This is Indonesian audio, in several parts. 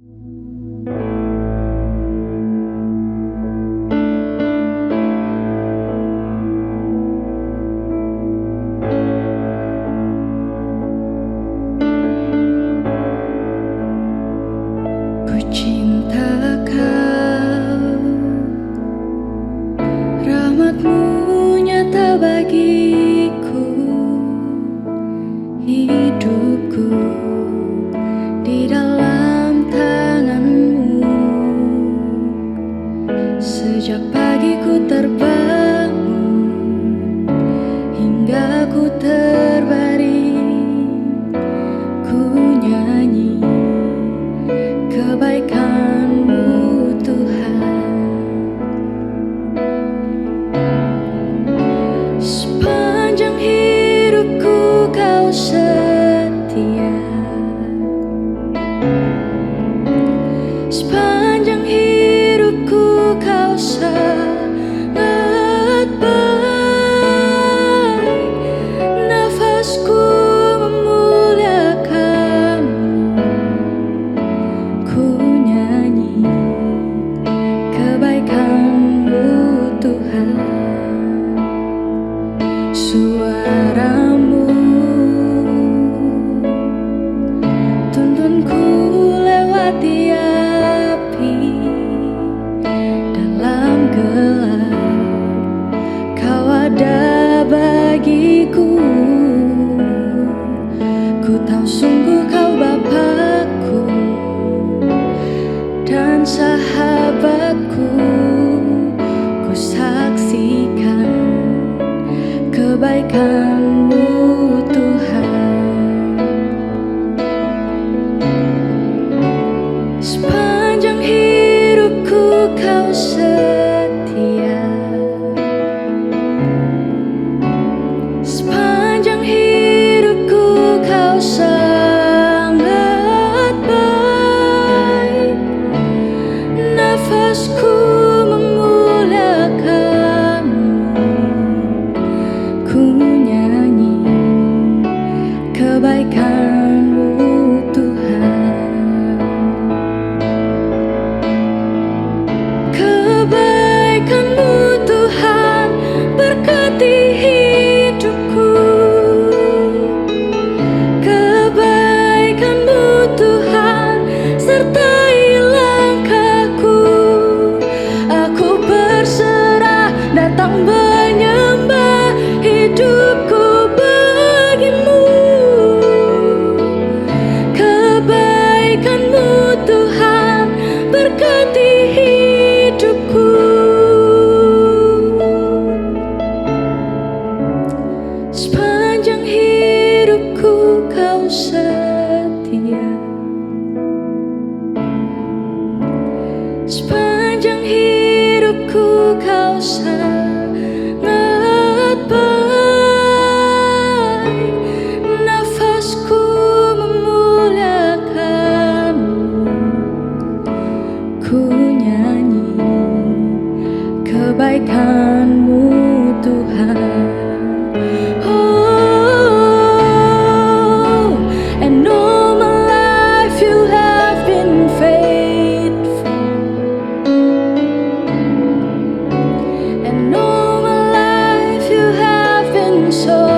Ku cinta kau, rahmatmu nyata bagiku, hidupku di dalam tanganmu. Sejak pagi ku terbangun hingga ku terbaring, ku nyanyi kebaikan-Mu Tuhan. Sepanjang hidupku Kau setia, sepanjang hidupku Kau sangat baik. Nafasku memuliakan-Mu, ku nyanyi kebaikan-Mu Tuhan. Suara-Mu tuntunku lewati api, dalam gelap Kau ada bagiku. Ku tahu sungguh Kau Bapakku dan sahabatku. Ku saksikan kebaikan-Mu Tuhan. Sepanjang hidupku Kau setia, sepanjang hidupku Kau sangat baik. Nafasku memuliakan-Mu, ku nyanyi kebaikan-Mu Tuhan. Kebaikan-Mu Tuhan berkati hidupku. Kebaikan-Mu Tuhan sertai langkahku. Aku berserah datang menyembah, hidupku bagi-Mu. Kebaikan-Mu Tuhan berkati hidupku. Sepanjang hidupku Kau setia, sepanjang hidupku Kau sangat baik. Nafasku memuliakan-Mu, ku nyanyi kebaikan-Mu Tuhan. Oh, and all my life You have been faithful, and all my life You have been so,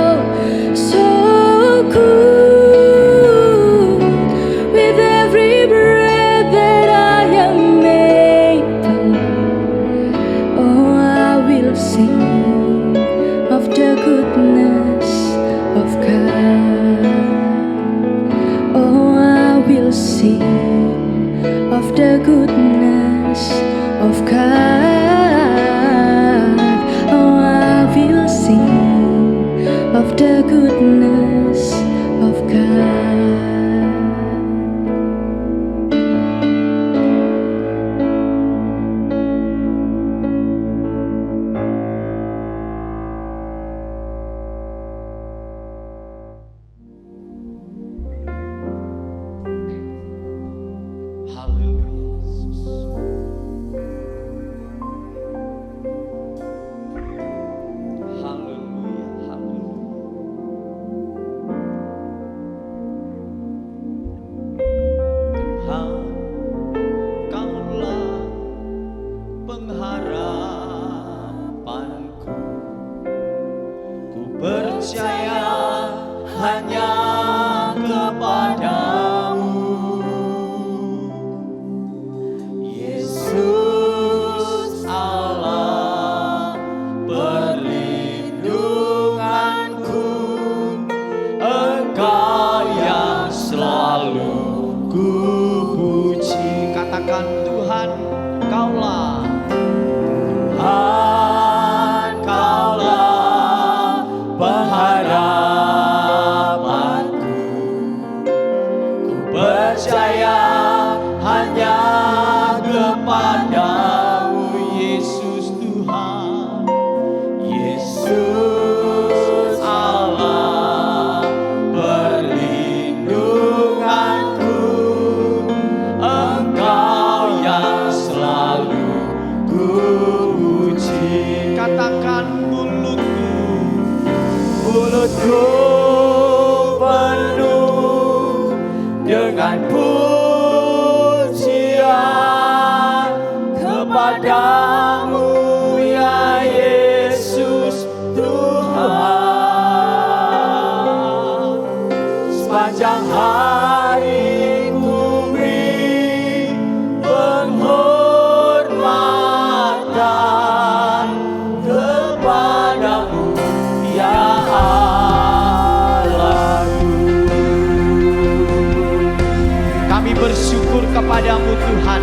so good. With every breath that I am able, oh, I will sing of the goodness of God. Oh, I will sing of the goodness of God. Oh, I will sing of the goodness of God. Tuhan, Kaulah. Tuhan, Kaulah pengharapanku. Ku percaya hanya kepadamu, Yesus Tuhan. Yesus Allah perlindunganku. Engkau yang selalu ku puji. Katakan mulutku penuh dengan pujian kepadamu, ya Yesus Tuhan. Sepanjang hari ku beri penghormatan kepadamu, ya Allahku. Kami bersyukur kepadamu Tuhan,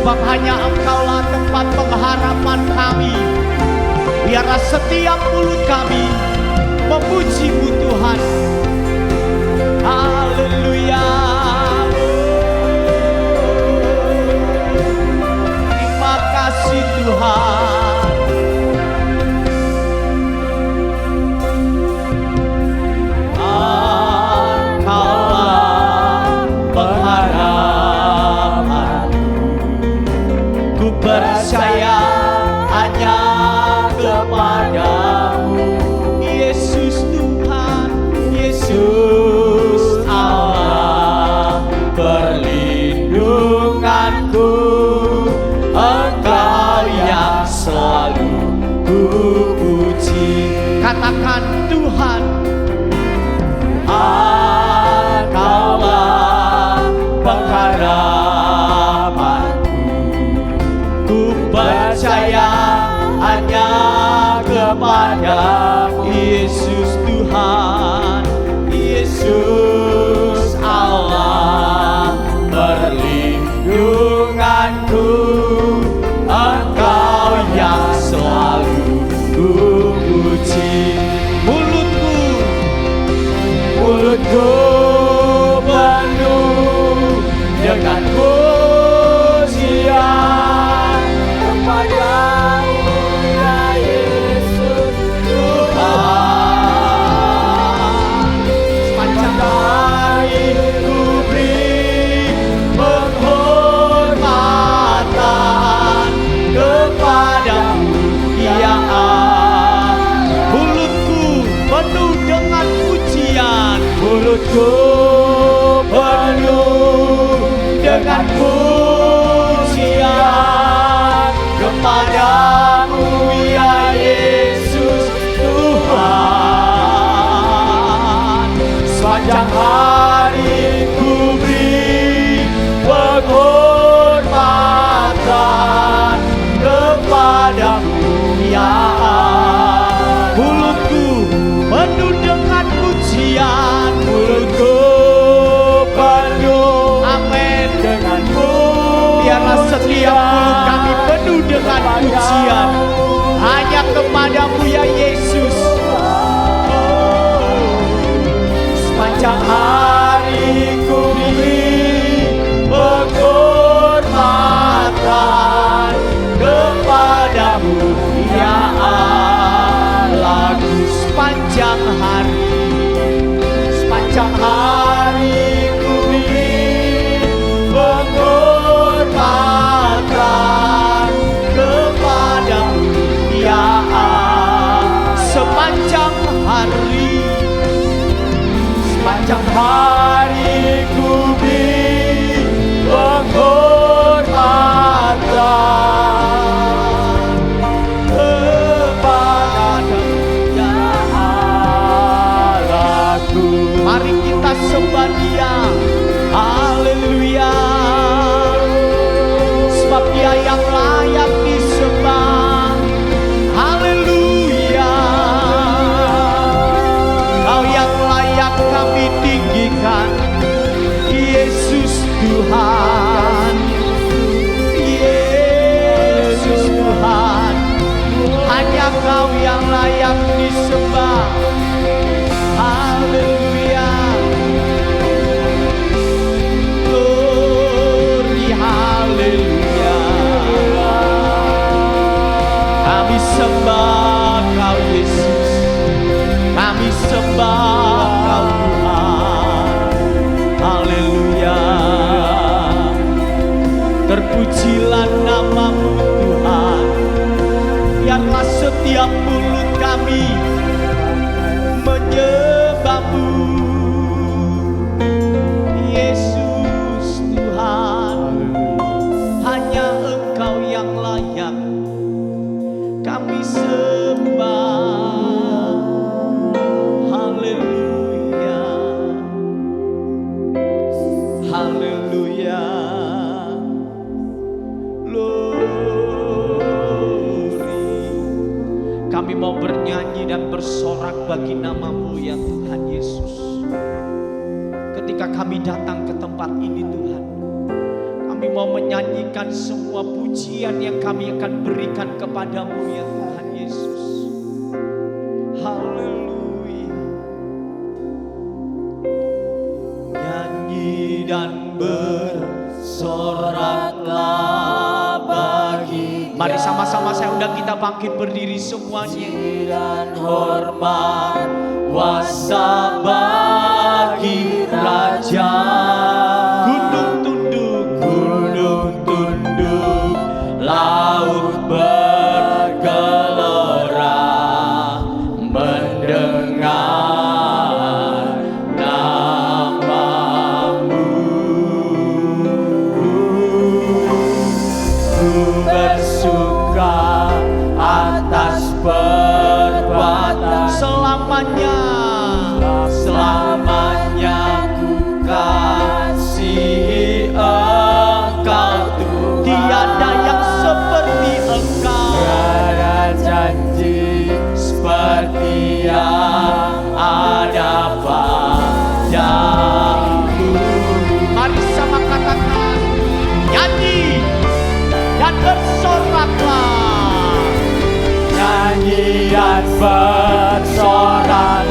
sebab hanya Engkaulah tempat pengharapan kami. Biarlah setiap mulut kami memuji-Mu Tuhan. Haleluya. Terima kasih Tuhan. Engkaulah pengharapanku. Ku percaya hanya kepadamu, Yesus Tuhan. Yesus Allah perlindunganku. Engkau yang selalu ku puji. Katakan Tuhan, Engkaulah pengharapanku. Ku percaya hanya kepadamu, Yesus Tuhan. Yesus Allah perlindunganku. Engkau yang selalu ku puji. Mulutku penuh dengan pujian kepadamu, ya Yesus Tuhan. Sepanjang hari ku beri penghormatan kepadamu, ya Allah. mulutku penuh dengan pujian. Mulutku penuh dengan pujian kepadamu, ya Yesus Tuhan. Sepanjang hari ku beri penghormatan kepadamu, ya Allah. Mulutku penuh dengan pujian. Mulutku penuh, Amin. dengan Biarlah setiap mulut kami penuh dengan pujian hanya kepadamu, ya Yesus. Sepanjang hari ku beri penghormatan kepadamu, ya Allahku. Sepanjang hari ku beri penghormatan kepadamu, ya Allah. sepanjang hari ku beri penghormatan kepadamu, ya Allahku. Mari kita sembah Dia. Haleluya. Sebab Dia yang layak disembah. Haleluya. Kau yang layak kami tinggikan, Yesus Tuhan. Pujilah namamu Tuhan. Biarlah setiap mulut kami menyembahmu. Yesus Tuhan, hanya Engkau yang layak kami sembah. Haleluya, haleluya, glory. Kami mau bernyanyi dan bersorak bagi nama-Mu ya Tuhan Yesus. Ketika kami datang ke tempat ini Tuhan, kami mau menyanyikan semua pujian yang kami akan berikan kepadamu ya Tuhan Yesus. Haleluya. Nyanyi dan bersoraklah bagi. Mari sama-sama saya undang kita bangkit berdiri semuanya. Dan hormat kuasa bagi Raja. Gunung tunduk, laut bergelora mendengar namamu. Ku bersuka atas perbuatan selamanya, selamanya ku kasihi Engkau Tuhan. Tiada yang seperti Engkau, tiada janji seperti yang ada padaku. Mari sama katakan, nyanyi dan bersoraklah. Nyanyi dan bersoraklah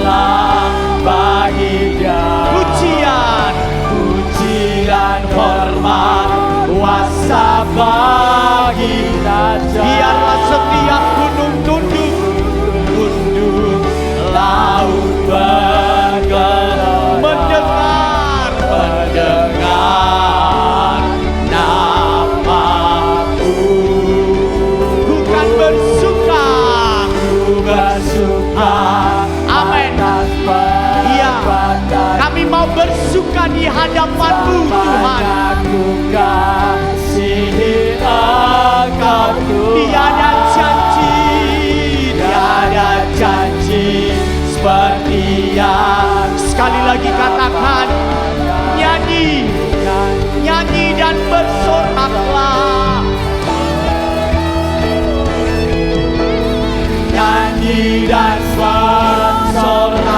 bagi Dia. Pujian, pujian, hormat, kuasa bagi Raja. Biarlah setiap gunung tunduk, laut bergelora mendengar namamu. Ku kan bersuka, amin. Iya, kami mau bersuka di hadapan-Mu Tuhan. Aku kasihi Engkau Tuhan. Tiada janji seperti yang. Sekali lagi katakan, nyanyi dan bersoraklah. Nyanyi dan bersoraklah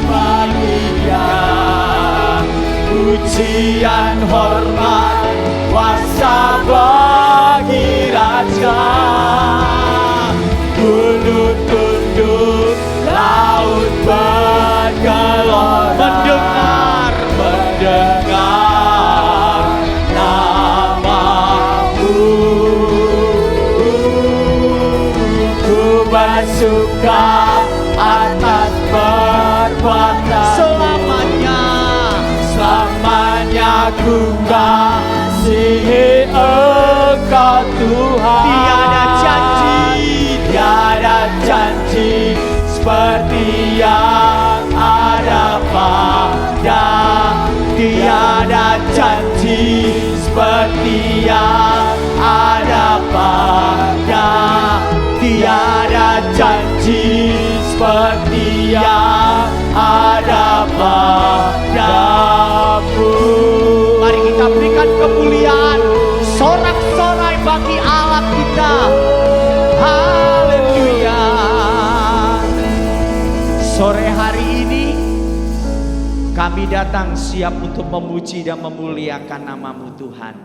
bagi Dia. Pujian, hormat, kuasa bagi Raja. Gunung tunduk, laut bergelora mendengar namamu. Ku bersuka atas perbuatan selamanya ku kasihi Engkau Tuhan. Tiada janji seperti yang ada pada. Tiada janji seperti yang ada pada. Tiada janji seperti yang ada padamu. Mari kita berikan kemuliaan, sorak-sorai bagi Allah kita. Haleluya. Sore hari ini kami datang siap untuk memuji dan memuliakan nama-Mu Tuhan.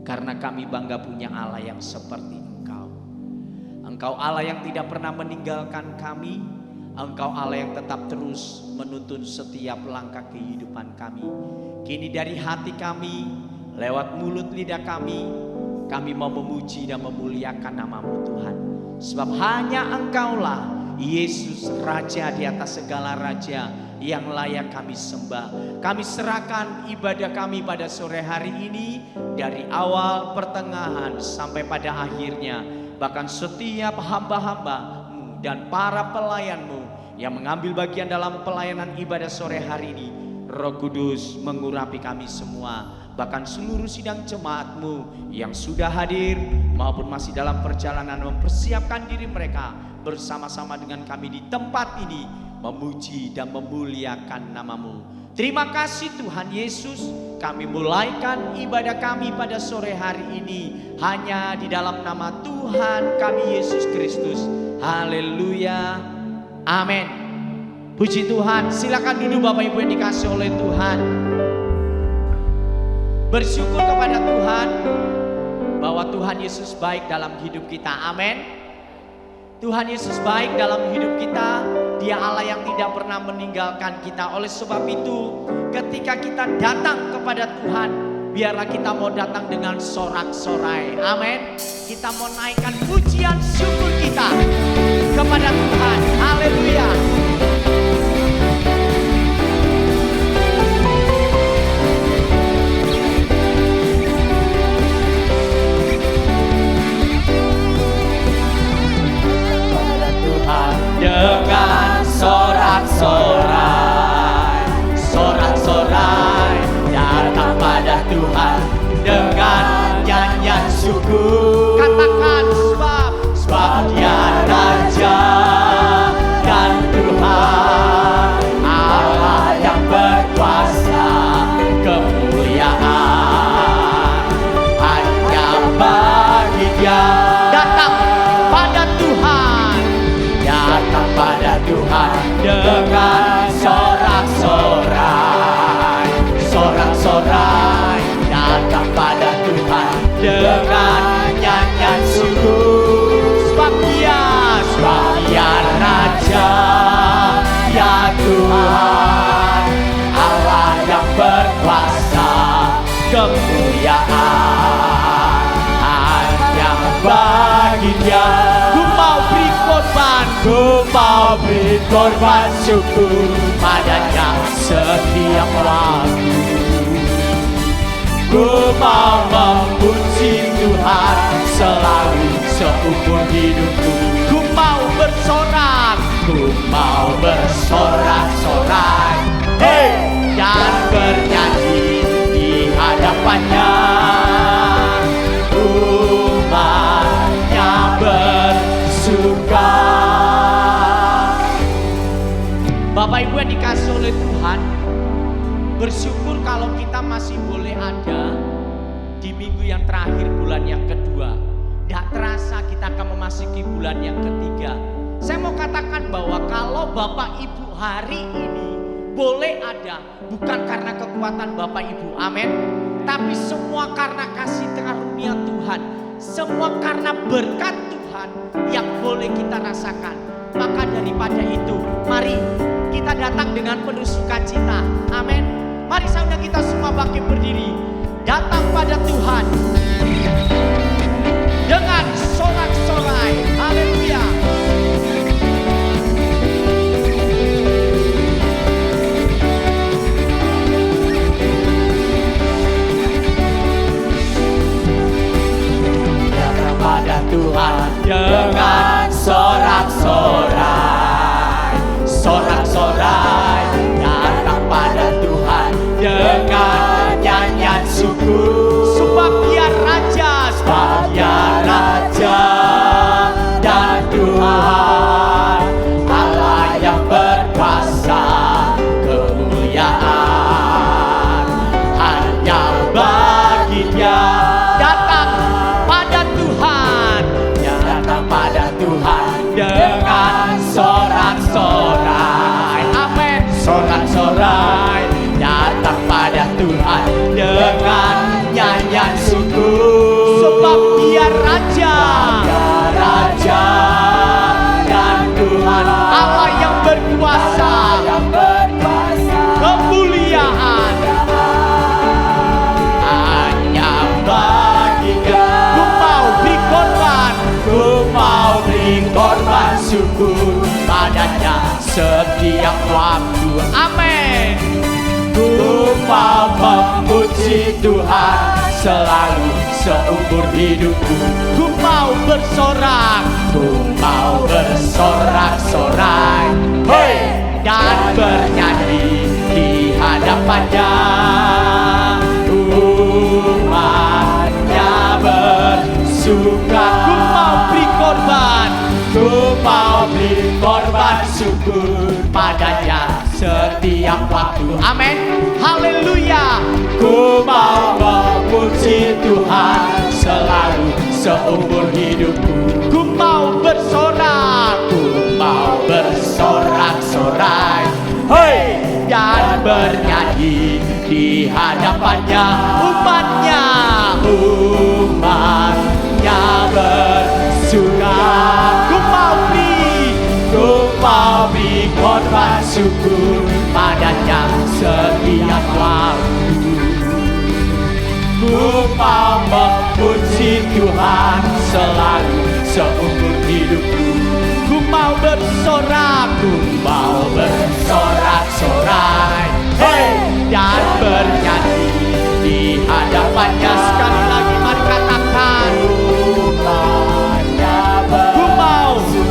Karena kami bangga punya Allah yang seperti Engkau. Engkau Allah yang tidak pernah meninggalkan kami. Engkau Allah yang tetap terus menuntun setiap langkah kehidupan kami. Kini dari hati kami, lewat mulut lidah kami mau memuji dan memuliakan nama-Mu Tuhan. Sebab hanya Engkaulah Yesus Raja di atas segala raja yang layak kami sembah. Kami serahkan ibadah kami pada sore hari ini, dari awal, pertengahan, sampai pada akhirnya. Bahkan setiap hamba-hamba-Mu dan para pelayan-Mu yang mengambil bagian dalam pelayanan ibadah sore hari ini, Roh Kudus mengurapi kami semua. Bahkan seluruh sidang jemaat-Mu yang sudah hadir maupun masih dalam perjalanan mempersiapkan diri mereka bersama-sama dengan kami di tempat ini, memuji dan memuliakan nama-Mu. Terima kasih Tuhan Yesus, kami mulaikan ibadah kami pada sore hari ini hanya di dalam nama Tuhan kami Yesus Kristus. Haleluya, amin. Puji Tuhan. Silakan duduk Bapak Ibu yang dikasih oleh Tuhan. Bersyukur kepada Tuhan bahwa Tuhan Yesus baik dalam hidup kita. Amin. Tuhan Yesus baik dalam hidup kita. Dia Allah yang tidak pernah meninggalkan kita. Oleh sebab itu, ketika kita datang kepada Tuhan, biarlah kita mau datang dengan sorak-sorai. Amin. Kita mau naikkan pujian syukur kita kepada Tuhan. Haleluya. Dengan sorak-sorai, sorak-sorai, datang pada Tuhan dengan nyanyian syukur. Katakan sebab Dia Raja dan Tuhan, Allah yang berkuasa, kemuliaan hanya bagi Dia. Datang pada Tuhan, datang pada Tuhan dengan sorak-sorai, sorak-sorai, datang pada Tuhan dengan nyanyian syukur. Sebab Dia Raja, ya Tuhan, Allah yang berkuasa, kemuliaan hanya bagi Dia. Ku mau beri korban syukur padanya setiap waktu. Ku mau memuji Tuhan selalu seumur hidupku. Ku mau bersorak-sorai, hey, dan bernyanyi di hadapannya. Umatnya bersuka. Bapak Ibu yang dikasih oleh Tuhan, bersyukur kalau kita masih boleh ada di minggu yang terakhir bulan yang kedua. Tidak terasa kita akan memasuki bulan yang ketiga. Saya mau katakan bahwa kalau Bapak Ibu hari ini boleh ada, bukan karena kekuatan Bapak Ibu, amin, tapi semua karena kasih karunia Tuhan, semua karena berkat Tuhan yang boleh kita rasakan. Maka daripada itu, mari kita datang dengan penuh sukacita. Amin. Mari saudara kita semua bangkit berdiri, datang pada Tuhan dengan sorak-sorai. Haleluya. Datang pada Tuhan dengan sorak-sorai, sorak-sorai, datang pada Tuhan dengan nyanyian syukur. Sebab Dia Raja, dan Tuhan, Allah yang berkuasa, kemuliaan hanya bagi Dia. Datang pada Tuhan, datang pada Tuhan dengan sorak-sorai. Amin. Sorak-sorai, datang pada Tuhan dengan setiap waktu. Amin. Ku mau memuji Tuhan selalu seumur hidupku. Ku mau bersorak, bersorak-sorai, hey, dan bernyanyi di hadapannya. Umatnya bersuka. Ku mau beri korban, ku mau beri korban syukur padanya setiap waktu. Amin. Haleluya. Ku mau memuji Tuhan selalu seumur hidupku. Ku mau bersorak, ku mau bersorak-sorai, hey, dan bernyanyi di hadapannya. Umatnya bersuka. Ku mau beri korban syukur padanya setiap waktu. Ku mau memuji Tuhan selalu seumur hidupku. Ku mau bersorak, bersorak-sorai, hey, dan bernyanyi di hadapannya. Sekali lagi mari katakan, ku mau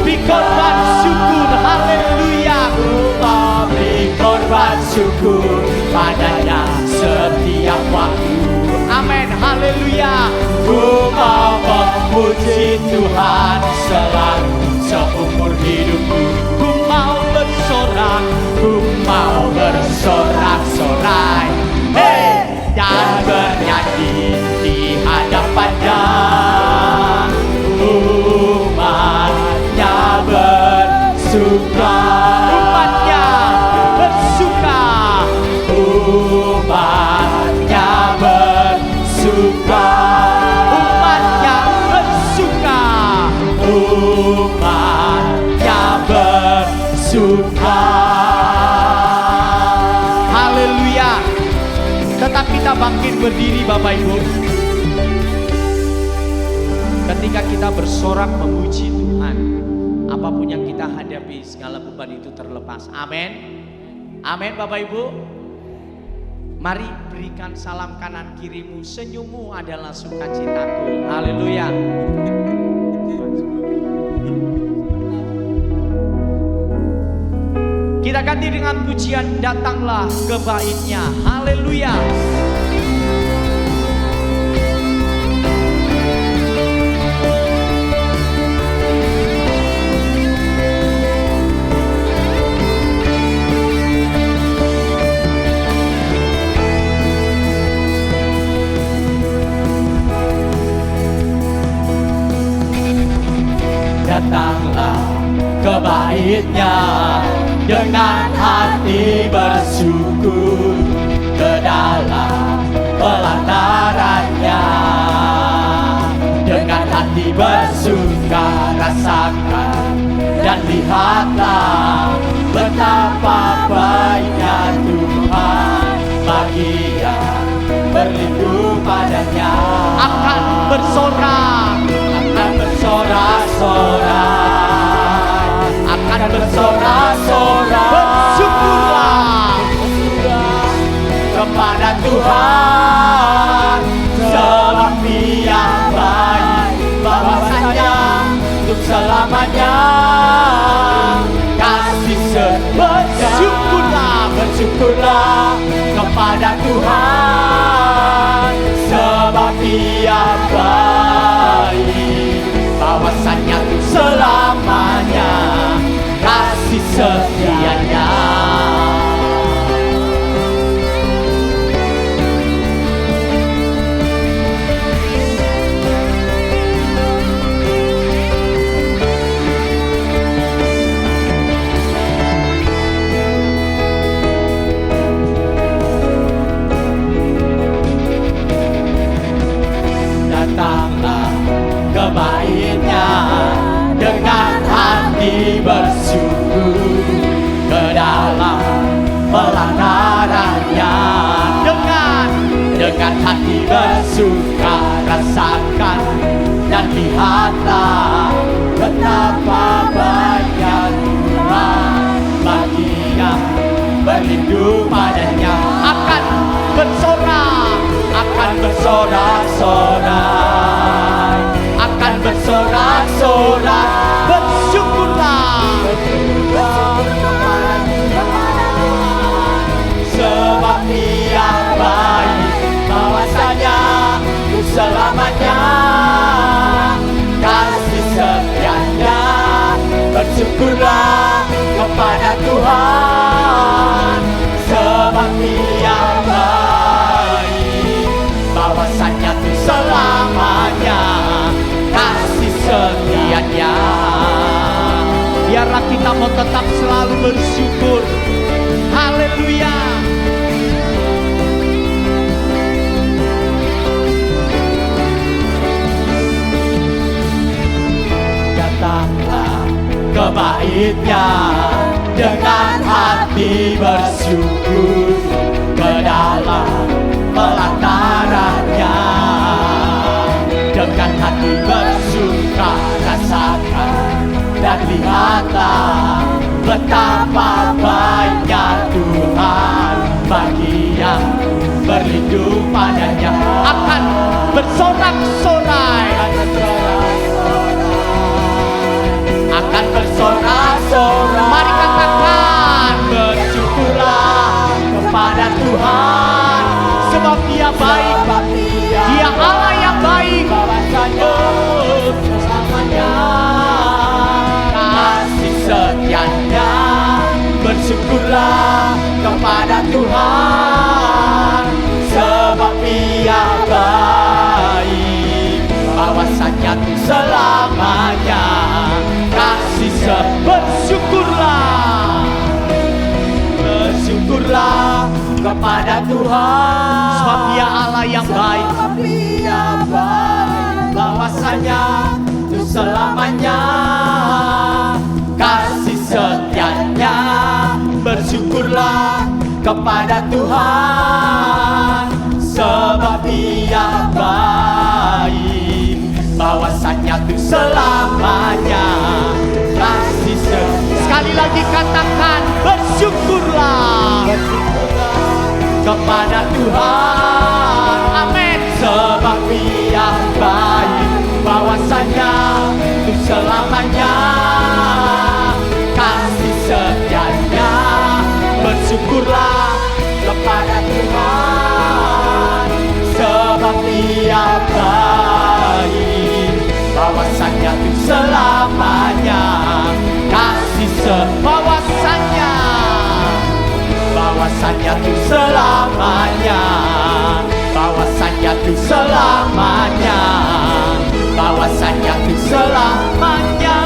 beri korban syukur. Haleluya. Ku mau beri korban syukur padanya setiap waktu. Amin. Haleluya. Ku mau memuji Tuhan selalu seumur hidupku. Ku mau bersorak, ku mau bersorak-sorai, hey, dan bernyanyi di hadapannya. Umatnya bersuka. Umatnya bersuka. Umatnya bersuka. Umatnya bersuka. Umatnya bersuka. Haleluya. Tetap kita bangkit berdiri Bapak Ibu. Ketika kita bersorak memuji Tuhan, apapun yang kita hadapi, segala beban itu terlepas. Amin. Amin Bapak Ibu. Mari berikan salam kanan kirimu, senyummu adalah sukacitaku. Haleluya. Kita ganti dengan pujian Datanglah ke Bait-Nya. Haleluya. Datanglah ke Bait-Nya dengan hati bersyukur, ke dalam pelataran-Nya dengan hati bersuka. Rasakan dan lihatlah betapa baiknya Tuhan bagi yang berlindung padanya. Akan bersorak, akan bersorak-sorai, akan bersorak-sorai. Bersyukurlah kepada Tuhan, sebab Dia baik, bahwasanya untuk selamanya kasih setia. Bersyukurlah kepada Tuhan, sebab Dia baik, bahwasanya untuk selamanya kasih setia-Nya. Datanglah ke Bait-Nya dengan hati bersyukur, ke dalam pelataran-Nya dengan hati bersuka. Rasakan dan lihatlah betapa baiknya Tuhan berlindung padanya, akan bersorak, akan bersorak-sorai, akan bersorak-sorai. Bersyukurlah, sebab Dia baik, bahwasanya selamanya kasih setianya. Bersyukurlah kepada Tuhan, sebab Dia baik, bahwasanya tuh selamanya kasih setianya. Biarlah kita mau tetap selalu bersyukur. Haleluya. Datanglah ke bait-Nya dengan hati bersyukur, ke dalam pelataran-Nya dengan hati bersuka rasakan, dan lihatlah betapa baiknya Tuhan bagi yang berlindung padanya. Akan bersorak-sorai, akan bersorak-sorai. Mari katakan, bersyukurlah kepada Tuhan, sebab Dia baik, Dia Allah yang baik, selamanya kasih setianya. Bersyukurlah kepada Tuhan, sebab Dia baik, bahwasanya tuh selamanya kasih bersyukurlah, bersyukurlah kepada Tuhan, sebab Dia Allah yang baik, bahwasanya tuh selamanya kasih setianya. Bersyukurlah kepada Tuhan, sebab Dia baik, bahwasanya tuh selamanya kasih setianya. Sekali lagi katakan, bersyukurlah, kepada Tuhan. Amin. Sebab Dia baik, bahwasanya tuh selamanya kasih setianya. Bersyukurlah kepada Tuhan, sebab Dia baik, bahwasanya tuh selamanya kasih bahwasanya, bahwasanya tuh selamanya, bahwasanya tuh selamanya, bahwasanya tuh selamanya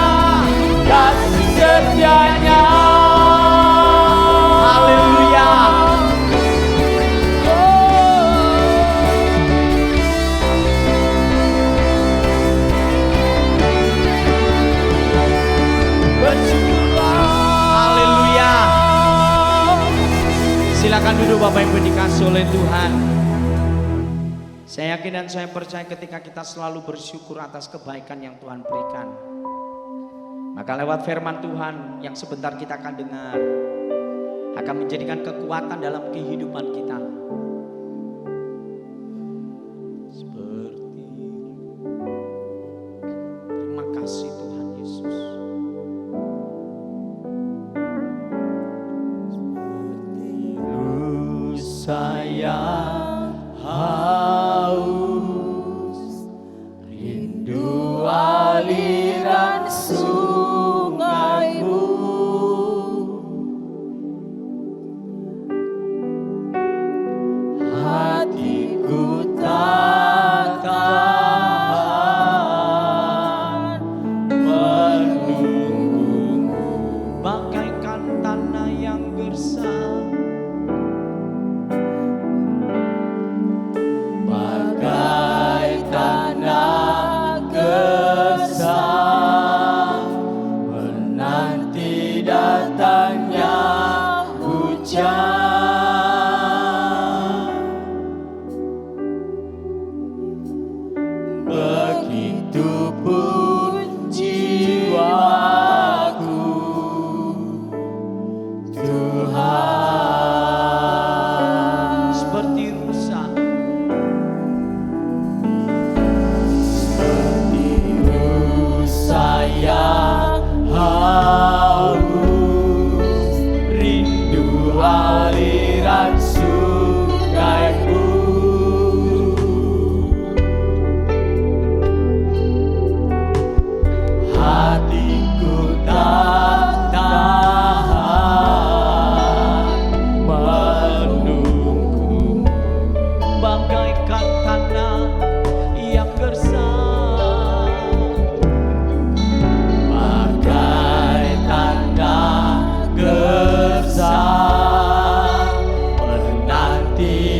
kasih setianya. Haleluya. Haleluya. Silakan duduk Bapak Ibu dikasih oleh Tuhan. Saya yakin dan saya percaya ketika kita selalu bersyukur atas kebaikan yang Tuhan berikan, maka lewat firman Tuhan yang sebentar kita akan dengar akan menjadikan kekuatan dalam kehidupan kita. Terima kasih Tuhan Yesus. Saya haus, rindu aliran sungaimu, hatiku tak tahan menunggumu, bagaikan tanah yang gersang,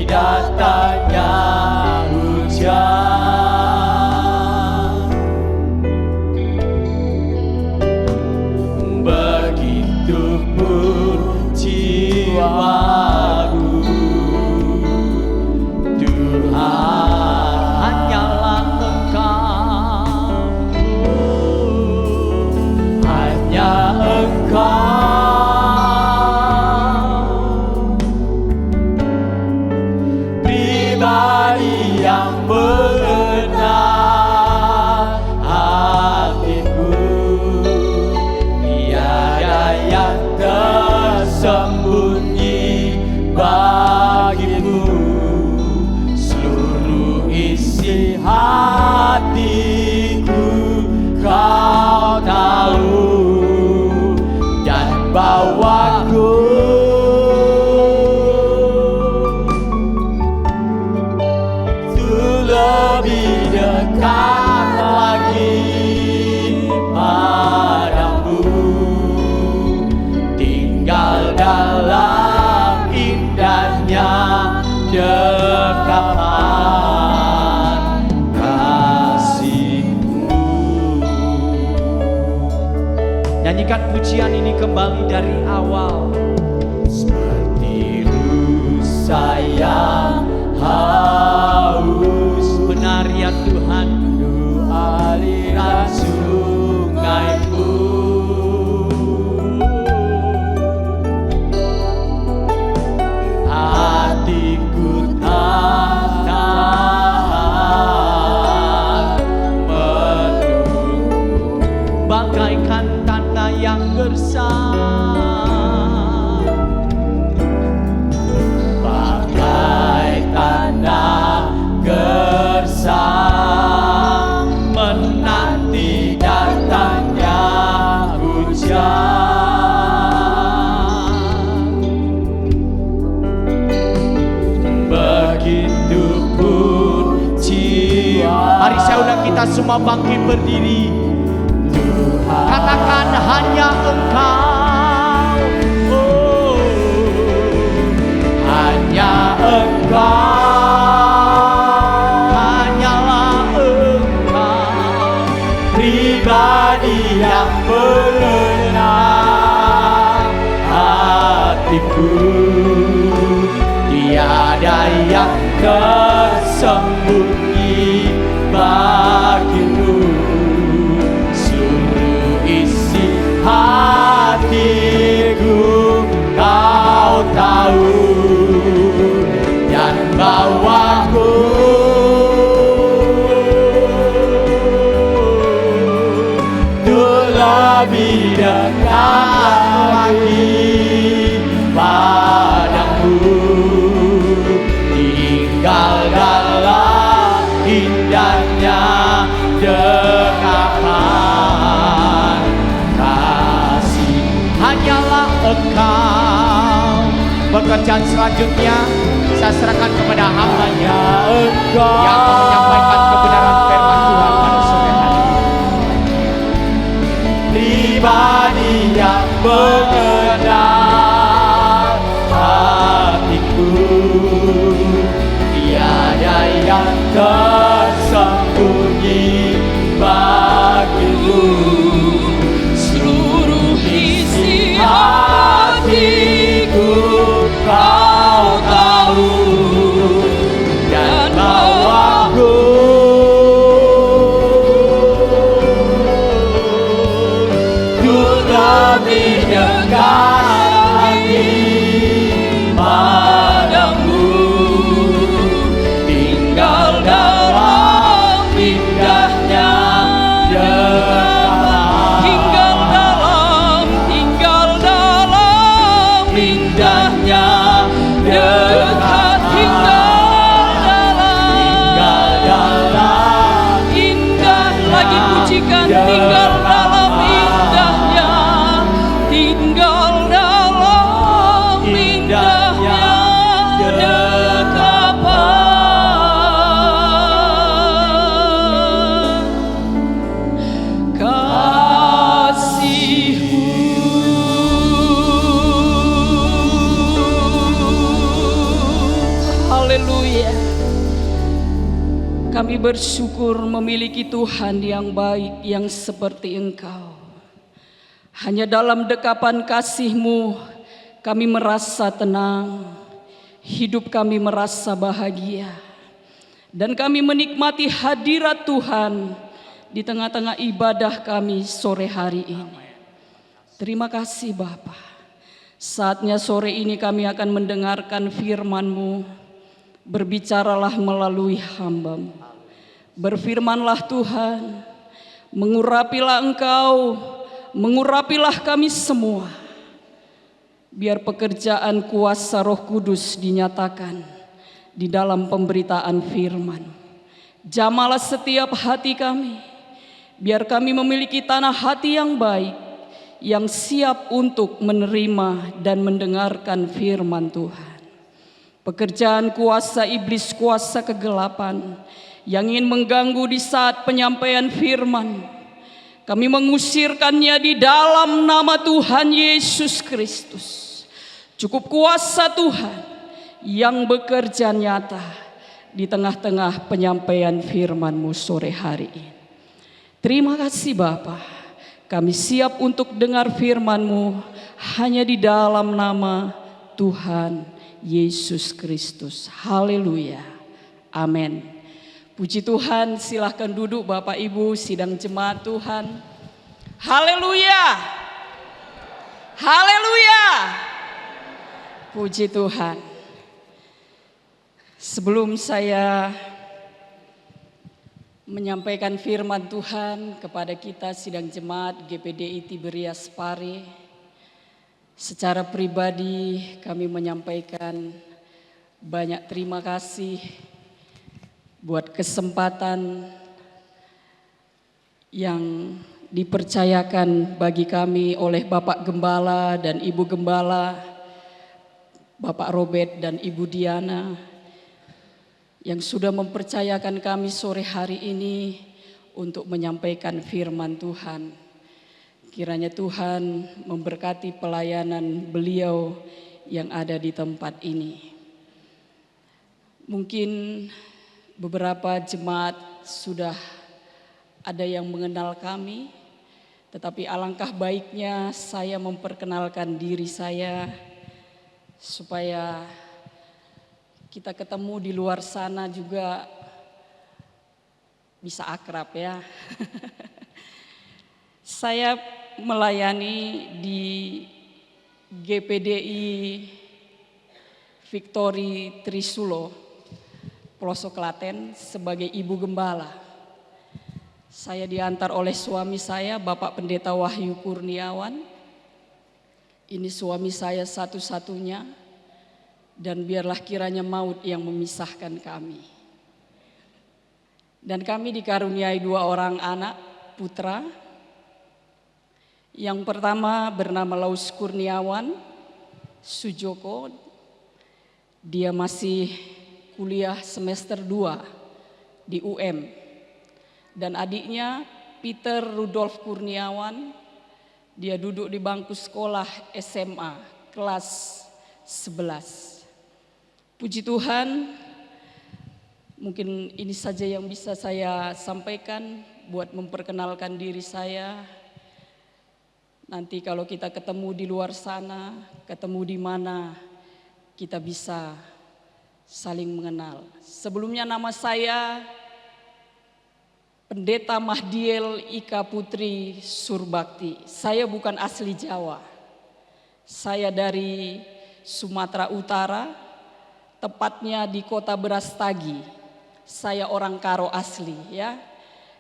datangnya hujan, begitu pun jiwaku. Tuhan, hanyalah Engkau, hanya Engkau, pribadi yang mengenal hatiku. Tiada yang tersembunyi bagimu, seluruh isi hatiku Kau tahu, dan bawaku untuk lebih dekat lagi padamu, tinggal dalam indahnya dekapan kasih-Mu. Nyanyikan pujian ini kembali dari awal. Seperti rusa yang haus, Benar ya Tuhan, penuh aliran sungai-Mu. Hatiku tak tahan menunggu, bagaikan tanah yang gersang, bagai tanah gersang, menanti datangnya hujan. Begitupun jiwa. Mari saya undang kita semua bangkit berdiri. Tuhan, Katakan hanya Engkau, oh, hanya Engkau, hanyalah Engkau, pribadi yang mengenal hatiku. Tiada yang tersembunyi bagimu, seluruh isi hatiku Kau tahu, dan bawaku untuk lebih dekat lagi padamu, tinggal dalam indahnya dekapan kasih. hanyalah Engkau. Pekerjaan selanjutnya saya serahkan kepada hamba-Nya Engkau yang mau menyampaikan kebenaran firman Tuhan pada sore hari ini. Pribadi yang mengenal hatiku, tiada yang tersembunyi bagimu, seluruh isi hatiku Kau tahu, dan bawaku Haleluya. Kami bersyukur memiliki Tuhan yang baik, yang seperti Engkau. Hanya dalam dekapan kasih-Mu kami merasa tenang, hidup kami merasa bahagia. Dan kami menikmati hadirat Tuhan di tengah-tengah ibadah kami sore hari ini. Terima kasih Bapa. Saatnya sore ini kami akan mendengarkan firman-Mu. Berbicaralah melalui hamba-Mu. Berfirmanlah Tuhan, mengurapilah Engkau, mengurapilah kami semua. Biar pekerjaan kuasa Roh Kudus dinyatakan di dalam pemberitaan firman. Jamalah setiap hati kami, biar kami memiliki tanah hati yang baik, yang siap untuk menerima dan mendengarkan firman Tuhan. Pekerjaan kuasa iblis, kuasa kegelapan yang ingin mengganggu di saat penyampaian firman, kami mengusirkannya di dalam nama Tuhan Yesus Kristus. Cukup kuasa Tuhan yang bekerja nyata di tengah-tengah penyampaian firman-Mu sore hari ini. Terima kasih Bapa. Kami siap untuk dengar firman-Mu hanya di dalam nama Tuhan Yesus Kristus. Haleluya. Amin. Puji Tuhan, silahkan duduk Bapak Ibu sidang jemaat Tuhan. Haleluya. Haleluya. Puji Tuhan. Sebelum saya menyampaikan firman Tuhan kepada kita sidang jemaat GPDI Tiberias Pare, secara pribadi kami menyampaikan banyak terima kasih buat kesempatan yang dipercayakan bagi kami oleh Bapak Gembala dan Ibu Gembala, Bapak Robert dan Ibu Diana, yang sudah mempercayakan kami sore hari ini untuk menyampaikan firman Tuhan. Kiranya Tuhan memberkati pelayanan beliau yang ada di tempat ini. Mungkin beberapa jemaat sudah ada yang mengenal kami, tetapi alangkah baiknya saya memperkenalkan diri saya supaya kita ketemu di luar sana juga bisa akrab ya. Saya melayani di GPDI Victory Trisulo, pelosok Klaten sebagai Ibu Gembala. Saya diantar oleh suami saya, Bapak Pendeta Wahyu Kurniawan. Ini suami saya satu-satunya, dan biarlah kiranya maut yang memisahkan kami. Dan kami dikaruniai 2 orang anak putra. Yang pertama bernama Laus Kurniawan Sujoko. Dia masih kuliah semester 2 di UM. Dan adiknya Peter Rudolf Kurniawan, dia duduk di bangku sekolah SMA kelas 11. Puji Tuhan, mungkin ini saja yang bisa saya sampaikan buat memperkenalkan diri saya. Nanti kalau kita ketemu di luar sana, ketemu di mana, kita bisa saling mengenal. Sebelumnya nama saya Pendeta Mahdiel Ika Putri Surbakti. Saya bukan asli Jawa. Saya dari Sumatera Utara, tepatnya di Kota Brastagi. Saya orang Karo asli ya.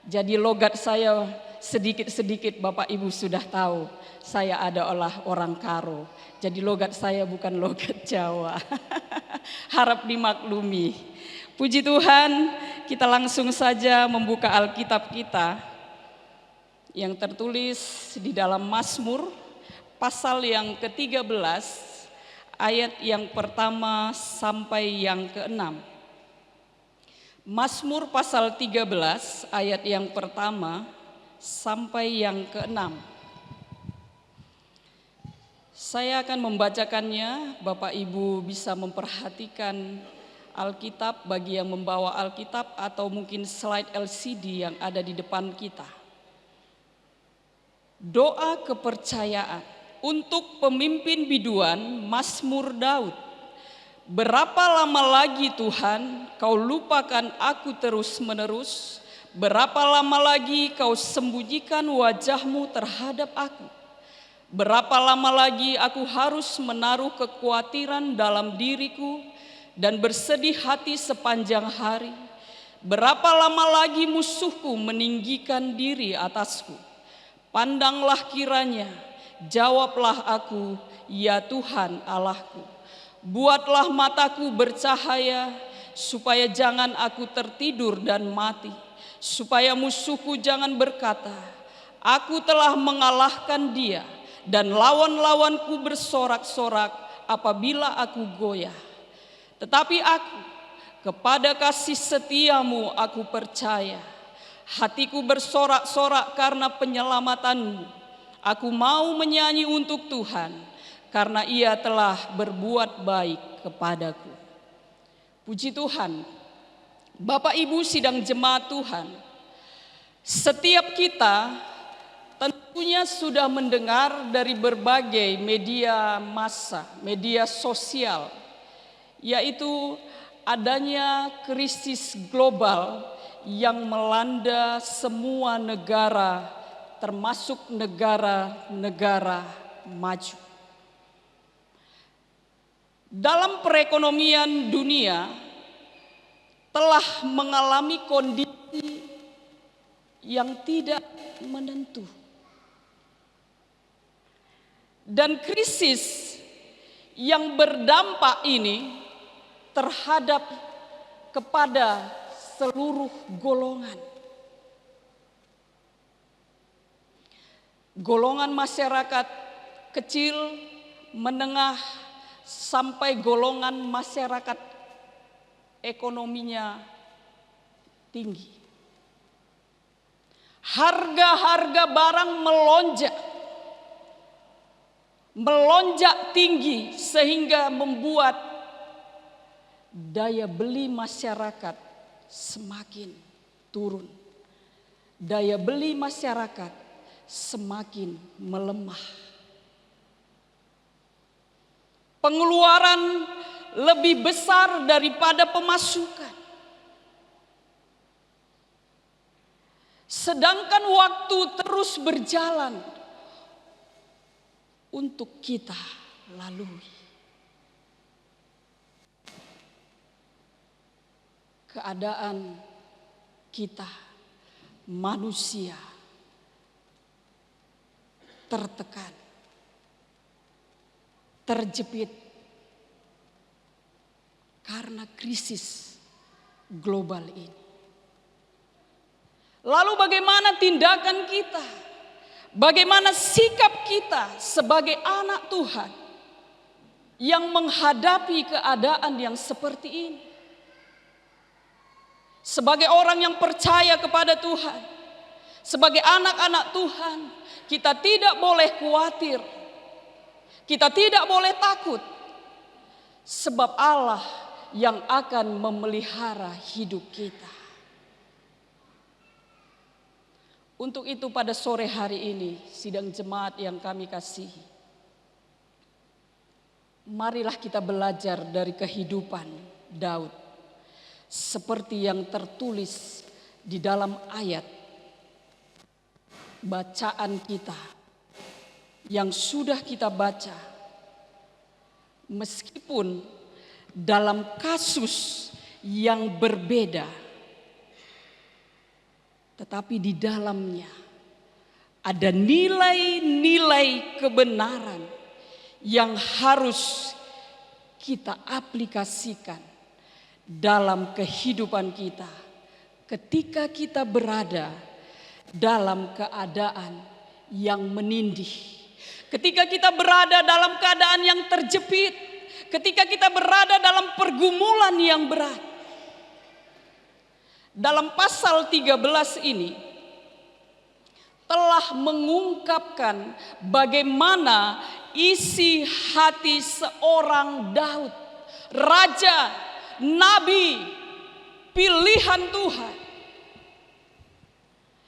Jadi logat saya sedikit-sedikit Bapak Ibu sudah tahu. Saya adalah orang Karo. Jadi logat saya bukan logat Jawa. Harap dimaklumi. Puji Tuhan, kita langsung saja membuka Alkitab kita yang tertulis di dalam Mazmur pasal yang ke-13 ayat yang pertama sampai yang ke-6. Mazmur pasal 13 ayat yang pertama sampai yang ke-6. Saya akan membacakannya, Bapak Ibu bisa memperhatikan Alkitab bagi yang membawa Alkitab atau mungkin slide LCD yang ada di depan kita. Doa kepercayaan untuk pemimpin biduan Mazmur Daud. Berapa lama lagi Tuhan kau lupakan aku terus-menerus? Berapa lama lagi kau sembunyikan wajahmu terhadap aku? Berapa lama lagi aku harus menaruh kekhawatiran dalam diriku dan bersedih hati sepanjang hari? Berapa lama lagi musuhku meninggikan diri atasku? Pandanglah kiranya, jawablah aku, ya Tuhan Allahku. Buatlah mataku bercahaya, supaya jangan aku tertidur dan mati. Supaya musuhku jangan berkata, aku telah mengalahkan dia, dan lawan-lawanku bersorak-sorak apabila aku goyah. Tetapi aku, kepada kasih setiamu aku percaya. Hatiku bersorak-sorak karena penyelamatanmu. Aku mau menyanyi untuk Tuhan, karena ia telah berbuat baik kepadaku. Puji Tuhan. Bapak Ibu sidang jemaat Tuhan, setiap kita tentunya sudah mendengar dari berbagai media massa, media sosial, yaitu adanya krisis global yang melanda semua negara, termasuk negara-negara maju. Dalam perekonomian dunia telah mengalami kondisi yang tidak menentu. Dan krisis yang berdampak ini terhadap kepada seluruh golongan. Golongan masyarakat kecil, menengah, sampai golongan masyarakat ekonominya tinggi. Harga-harga barang melonjak tinggi sehingga membuat daya beli masyarakat semakin turun. Daya beli masyarakat semakin melemah. Pengeluaran lebih besar daripada pemasukan. Sedangkan waktu terus berjalan untuk kita lalui. Keadaan kita manusia tertekan, terjepit karena krisis global ini. Lalu bagaimana tindakan kita? Bagaimana sikap kita sebagai anak Tuhan yang menghadapi keadaan yang seperti ini? Sebagai orang yang percaya kepada Tuhan, sebagai anak-anak Tuhan, kita tidak boleh khawatir. Kita tidak boleh takut. Sebab Allah yang akan memelihara hidup kita. Untuk itu pada sore hari ini, sidang jemaat yang kami kasihi, marilah kita belajar dari kehidupan Daud. Seperti yang tertulis di dalam ayat bacaan kita yang sudah kita baca. Meskipun dalam kasus yang berbeda, tetapi di dalamnya ada nilai-nilai kebenaran yang harus kita aplikasikan dalam kehidupan kita ketika kita berada dalam keadaan yang menindih, ketika kita berada dalam keadaan yang terjepit, ketika kita berada dalam pergumulan yang berat. Dalam pasal 13 ini telah mengungkapkan bagaimana isi hati seorang Daud, raja nabi pilihan Tuhan.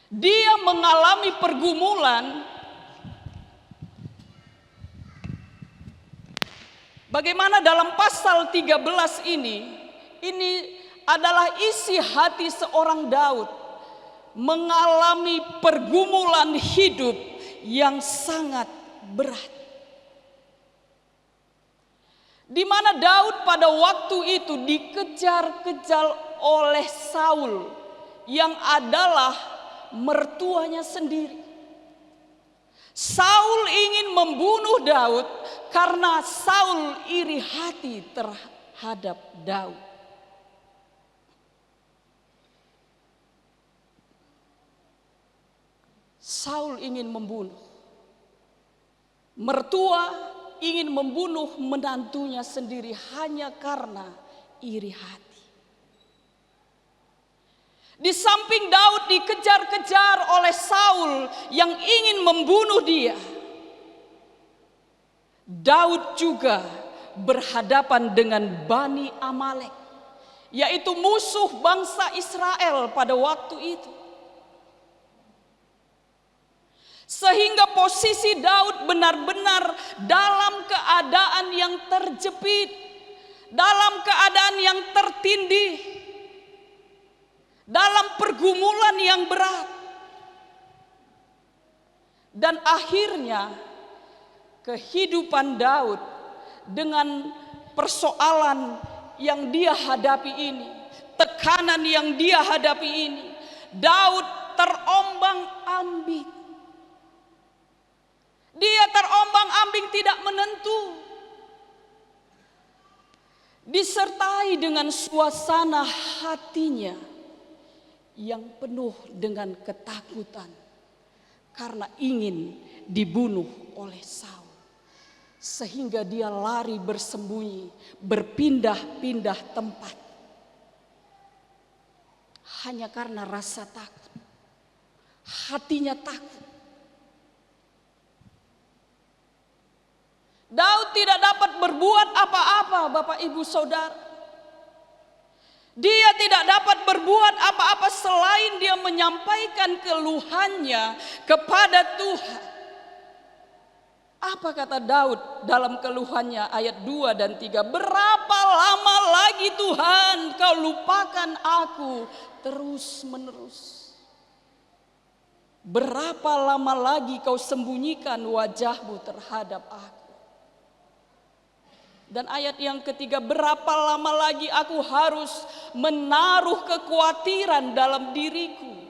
Dia mengalami pergumulan. Bagaimana dalam pasal 13 ini adalah isi hati seorang Daud mengalami pergumulan hidup yang sangat berat. Di mana Daud pada waktu itu dikejar-kejar oleh Saul yang adalah mertuanya sendiri. Saul ingin membunuh Daud karena Saul iri hati terhadap Daud. Saul ingin membunuh. Mertua ingin membunuh menantunya sendiri hanya karena iri hati. Di samping Daud dikejar-kejar oleh Saul yang ingin membunuh dia, Daud juga berhadapan dengan Bani Amalek, yaitu musuh bangsa Israel pada waktu itu. Sehingga posisi Daud benar-benar dalam keadaan yang terjepit, dalam keadaan yang tertindih, dalam pergumulan yang berat. Dan akhirnya kehidupan Daud dengan persoalan yang dia hadapi ini, tekanan yang dia hadapi ini, Daud terombang-ambing. Dia terombang-ambing tidak menentu. Disertai dengan suasana hatinya yang penuh dengan ketakutan karena ingin dibunuh oleh Saul. Sehingga dia lari bersembunyi, berpindah-pindah tempat. Hanya karena rasa takut. Hatinya takut. Daud tidak dapat berbuat apa-apa, Bapak Ibu Saudara. Dia tidak dapat berbuat apa-apa selain dia menyampaikan keluhannya kepada Tuhan. Apa kata Daud dalam keluhannya ayat 2 dan 3? Berapa lama lagi Tuhan kau lupakan aku terus menerus? Berapa lama lagi kau sembunyikan wajahmu terhadap aku? Dan ayat yang ketiga, berapa lama lagi aku harus menaruh kekhawatiran dalam diriku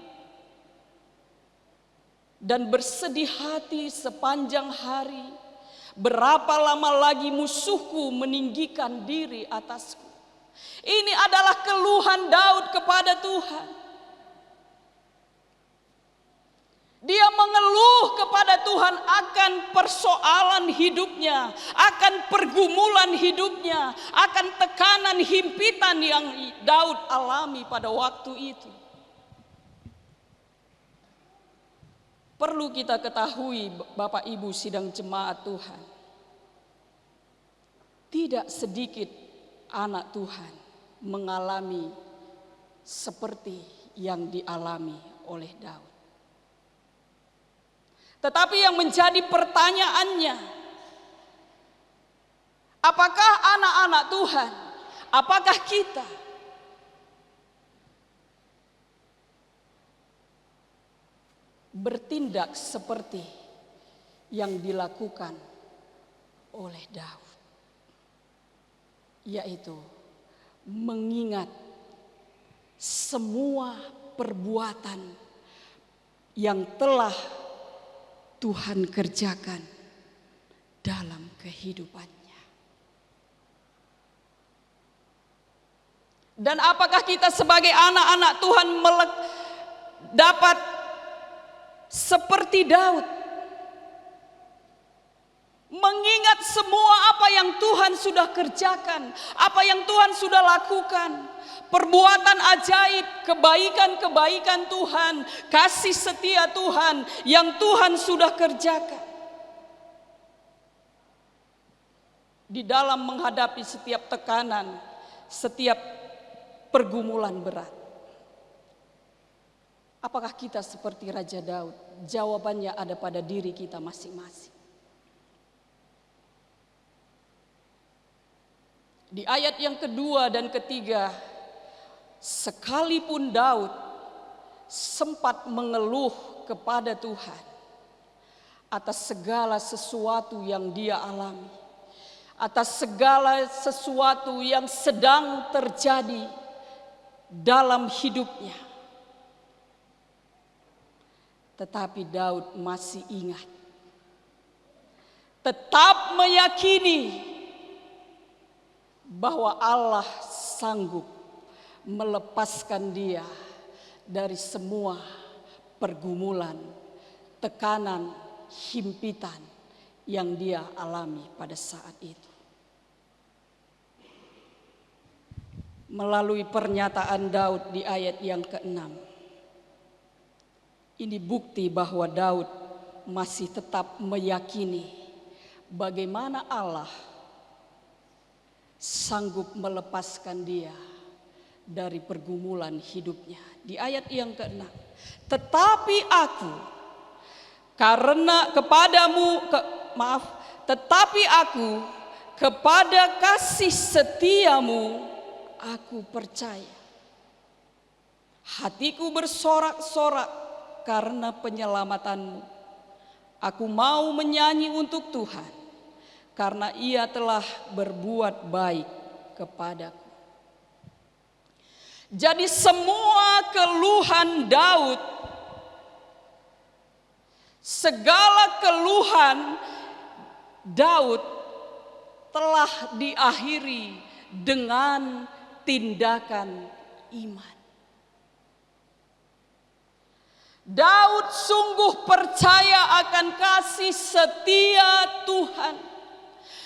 dan bersedih hati sepanjang hari. Berapa lama lagi musuhku meninggikan diri atasku. Ini adalah keluhan Daud kepada Tuhan. Dia mengeluh kepada Tuhan akan persoalan hidupnya, akan pergumulan hidupnya, akan tekanan himpitan yang Daud alami pada waktu itu. Perlu kita ketahui, Bapak Ibu sidang jemaat Tuhan, tidak sedikit anak Tuhan mengalami seperti yang dialami oleh Daud. Tetapi yang menjadi pertanyaannya, apakah anak-anak Tuhan, apakah kita bertindak seperti yang dilakukan oleh Daud, yaitu mengingat semua perbuatan yang telah Tuhan kerjakan dalam kehidupannya. Dan apakah kita sebagai anak-anak Tuhan dapat seperti Daud, mengingat semua apa yang Tuhan sudah kerjakan, apa yang Tuhan sudah lakukan, perbuatan ajaib, kebaikan-kebaikan Tuhan, kasih setia Tuhan yang Tuhan sudah kerjakan. Di dalam menghadapi setiap tekanan, setiap pergumulan berat. Apakah kita seperti Raja Daud? Jawabannya ada pada diri kita masing-masing. Di ayat yang kedua dan ketiga, sekalipun Daud sempat mengeluh kepada Tuhan atas segala sesuatu yang dia alami, atas segala sesuatu yang sedang terjadi dalam hidupnya, tetapi Daud masih ingat, tetap meyakini bahwa Allah sanggup melepaskan dia dari semua pergumulan, tekanan, himpitan yang dia alami pada saat itu. Melalui pernyataan Daud di ayat yang ke-6, ini bukti bahwa Daud masih tetap meyakini bagaimana Allah sanggup melepaskan dia dari pergumulan hidupnya. Di ayat yang ke-6, tetapi aku kepada kasih setiamu aku percaya. Hatiku bersorak-sorak karena penyelamatanmu. Aku mau menyanyi untuk Tuhan, karena Ia telah berbuat baik kepadaku. Jadi semua keluhan Daud, segala keluhan Daud telah diakhiri dengan tindakan iman. Daud sungguh percaya akan kasih setia Tuhan,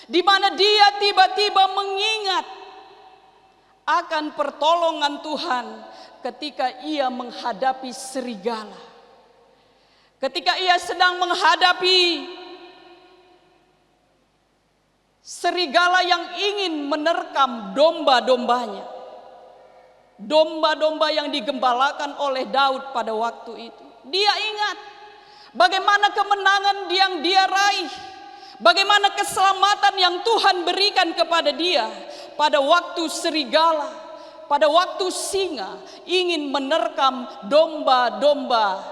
di mana dia tiba-tiba mengingat akan pertolongan Tuhan ketika ia menghadapi serigala, ketika ia sedang menghadapi serigala yang ingin menerkam domba-dombanya, domba-domba yang digembalakan oleh Daud pada waktu itu. Dia ingat bagaimana kemenangan yang dia raih, bagaimana keselamatan yang Tuhan berikan kepada dia pada waktu serigala, pada waktu singa ingin menerkam domba-domba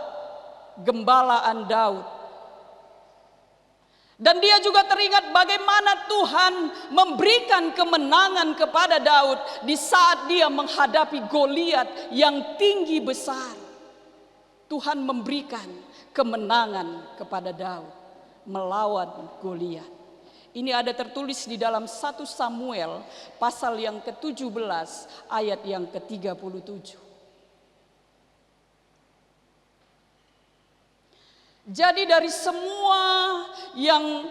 gembalaan Daud. Dan dia juga teringat bagaimana Tuhan memberikan kemenangan kepada Daud di saat dia menghadapi Goliat yang tinggi besar. Tuhan memberikan kemenangan kepada Daud melawan Goliat. Ini ada tertulis di dalam 1 Samuel pasal yang ke-17 ayat yang ke-37. Jadi dari semua yang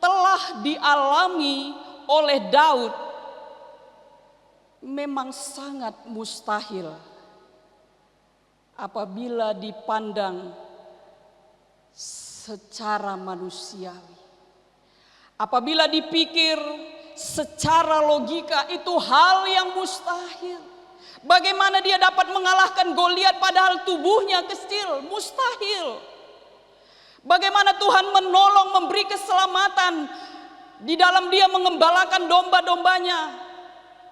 telah dialami oleh Daud, memang sangat mustahil apabila dipandang secara manusiawi. Apabila dipikir secara logika, itu hal yang mustahil. Bagaimana dia dapat mengalahkan Goliat padahal tubuhnya kecil? Mustahil. Bagaimana Tuhan menolong, memberi keselamatan di dalam dia mengembalakan domba-dombanya.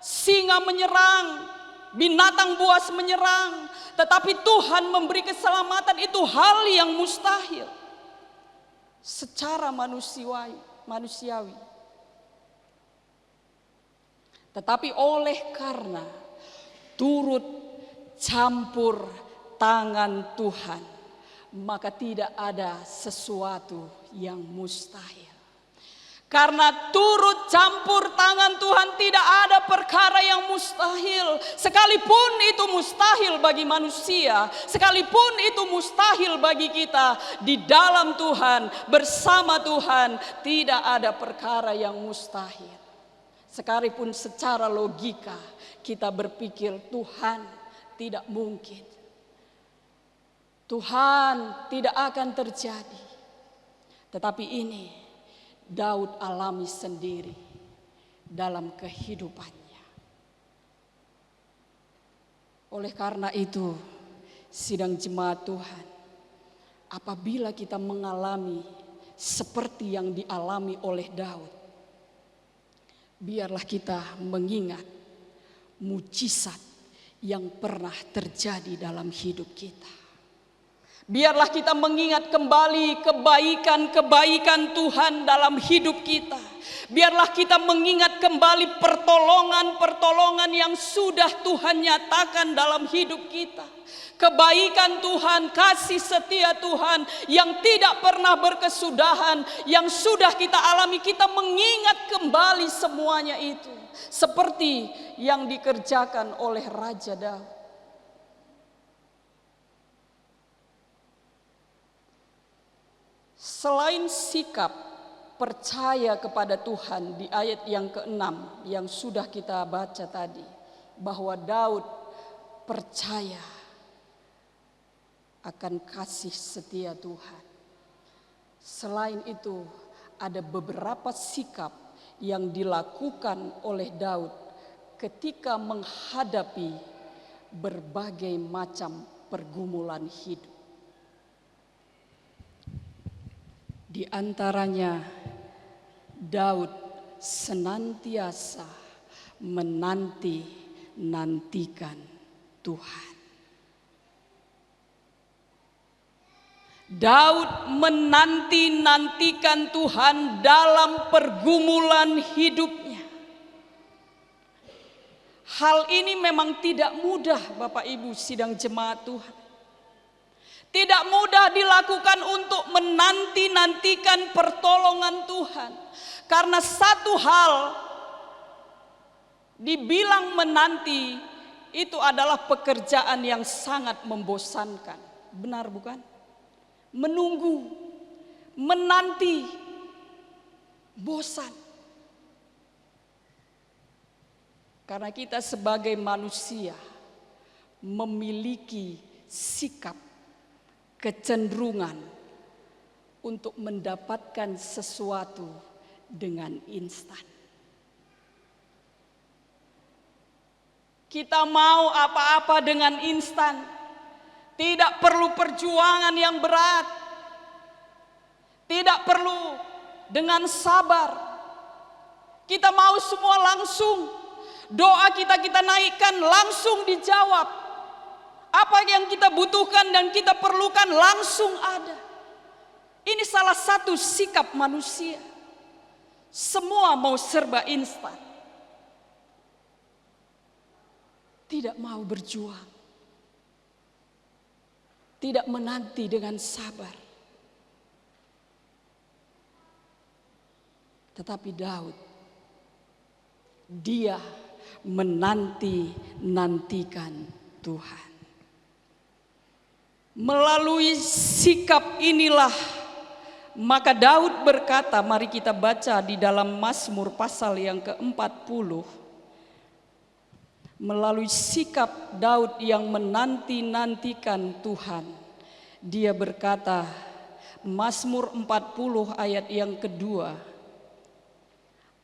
Singa menyerang, binatang buas menyerang, tetapi Tuhan memberi keselamatan, itu hal yang mustahil secara manusiawi. Tetapi oleh karena turut campur tangan Tuhan, maka tidak ada sesuatu yang mustahil. Karena turut campur tangan Tuhan, tidak ada perkara yang mustahil. Sekalipun itu mustahil bagi manusia, sekalipun itu mustahil bagi kita, di dalam Tuhan, bersama Tuhan, tidak ada perkara yang mustahil. Sekalipun secara logika kita berpikir Tuhan tidak mungkin, Tuhan tidak akan terjadi. Tetapi ini Daud alami sendiri dalam kehidupannya. Oleh karena itu, sidang jemaat Tuhan, apabila kita mengalami seperti yang dialami oleh Daud, biarlah kita mengingat mujizat yang pernah terjadi dalam hidup kita. Biarlah kita mengingat kembali kebaikan-kebaikan Tuhan dalam hidup kita. Biarlah kita mengingat kembali pertolongan-pertolongan yang sudah Tuhan nyatakan dalam hidup kita. Kebaikan Tuhan, kasih setia Tuhan yang tidak pernah berkesudahan, yang sudah kita alami, kita mengingat kembali semuanya itu. Seperti yang dikerjakan oleh Raja Daud. Selain sikap percaya kepada Tuhan di ayat yang ke-6 yang sudah kita baca tadi, bahwa Daud percaya akan kasih setia Tuhan. Selain itu, ada beberapa sikap yang dilakukan oleh Daud ketika menghadapi berbagai macam pergumulan hidup. Di antaranya, Daud senantiasa menanti-nantikan Tuhan. Daud menanti-nantikan Tuhan dalam pergumulan hidupnya. Hal ini memang tidak mudah, Bapak Ibu sidang jemaat Tuhan. Tidak mudah dilakukan untuk menanti-nantikan pertolongan Tuhan. Karena satu hal dibilang menanti itu adalah pekerjaan yang sangat membosankan. Benar bukan? Menunggu, menanti, bosan. Karena kita sebagai manusia memiliki sikap, kecenderungan untuk mendapatkan sesuatu dengan instan. Kita mau apa-apa dengan instan. Tidak perlu perjuangan yang berat. Tidak perlu dengan sabar. Kita mau semua langsung. Doa kita naikkan langsung dijawab. Apa yang kita butuhkan dan kita perlukan langsung ada. Ini salah satu sikap manusia. Semua mau serba instan. Tidak mau berjuang. Tidak menanti dengan sabar. Tetapi Daud, dia menanti-nantikan Tuhan. Melalui sikap inilah maka Daud berkata, mari kita baca di dalam Mazmur pasal yang ke-40. Melalui sikap Daud yang menanti-nantikan Tuhan, dia berkata, Mazmur 40 ayat yang kedua,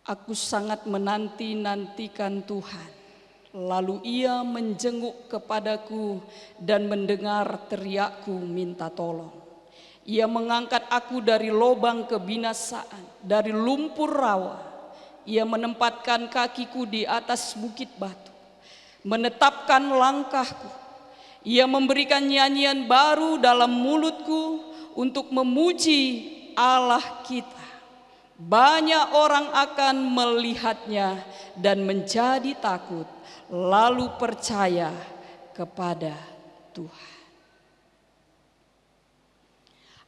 aku sangat menanti-nantikan Tuhan. Lalu ia menjenguk kepadaku dan mendengar teriakku minta tolong. Ia mengangkat aku dari lubang kebinasaan, dari lumpur rawa. Ia menempatkan kakiku di atas bukit batu, menetapkan langkahku. Ia memberikan nyanyian baru dalam mulutku untuk memuji Allah kita. Banyak orang akan melihatnya dan menjadi takut, lalu percaya kepada Tuhan.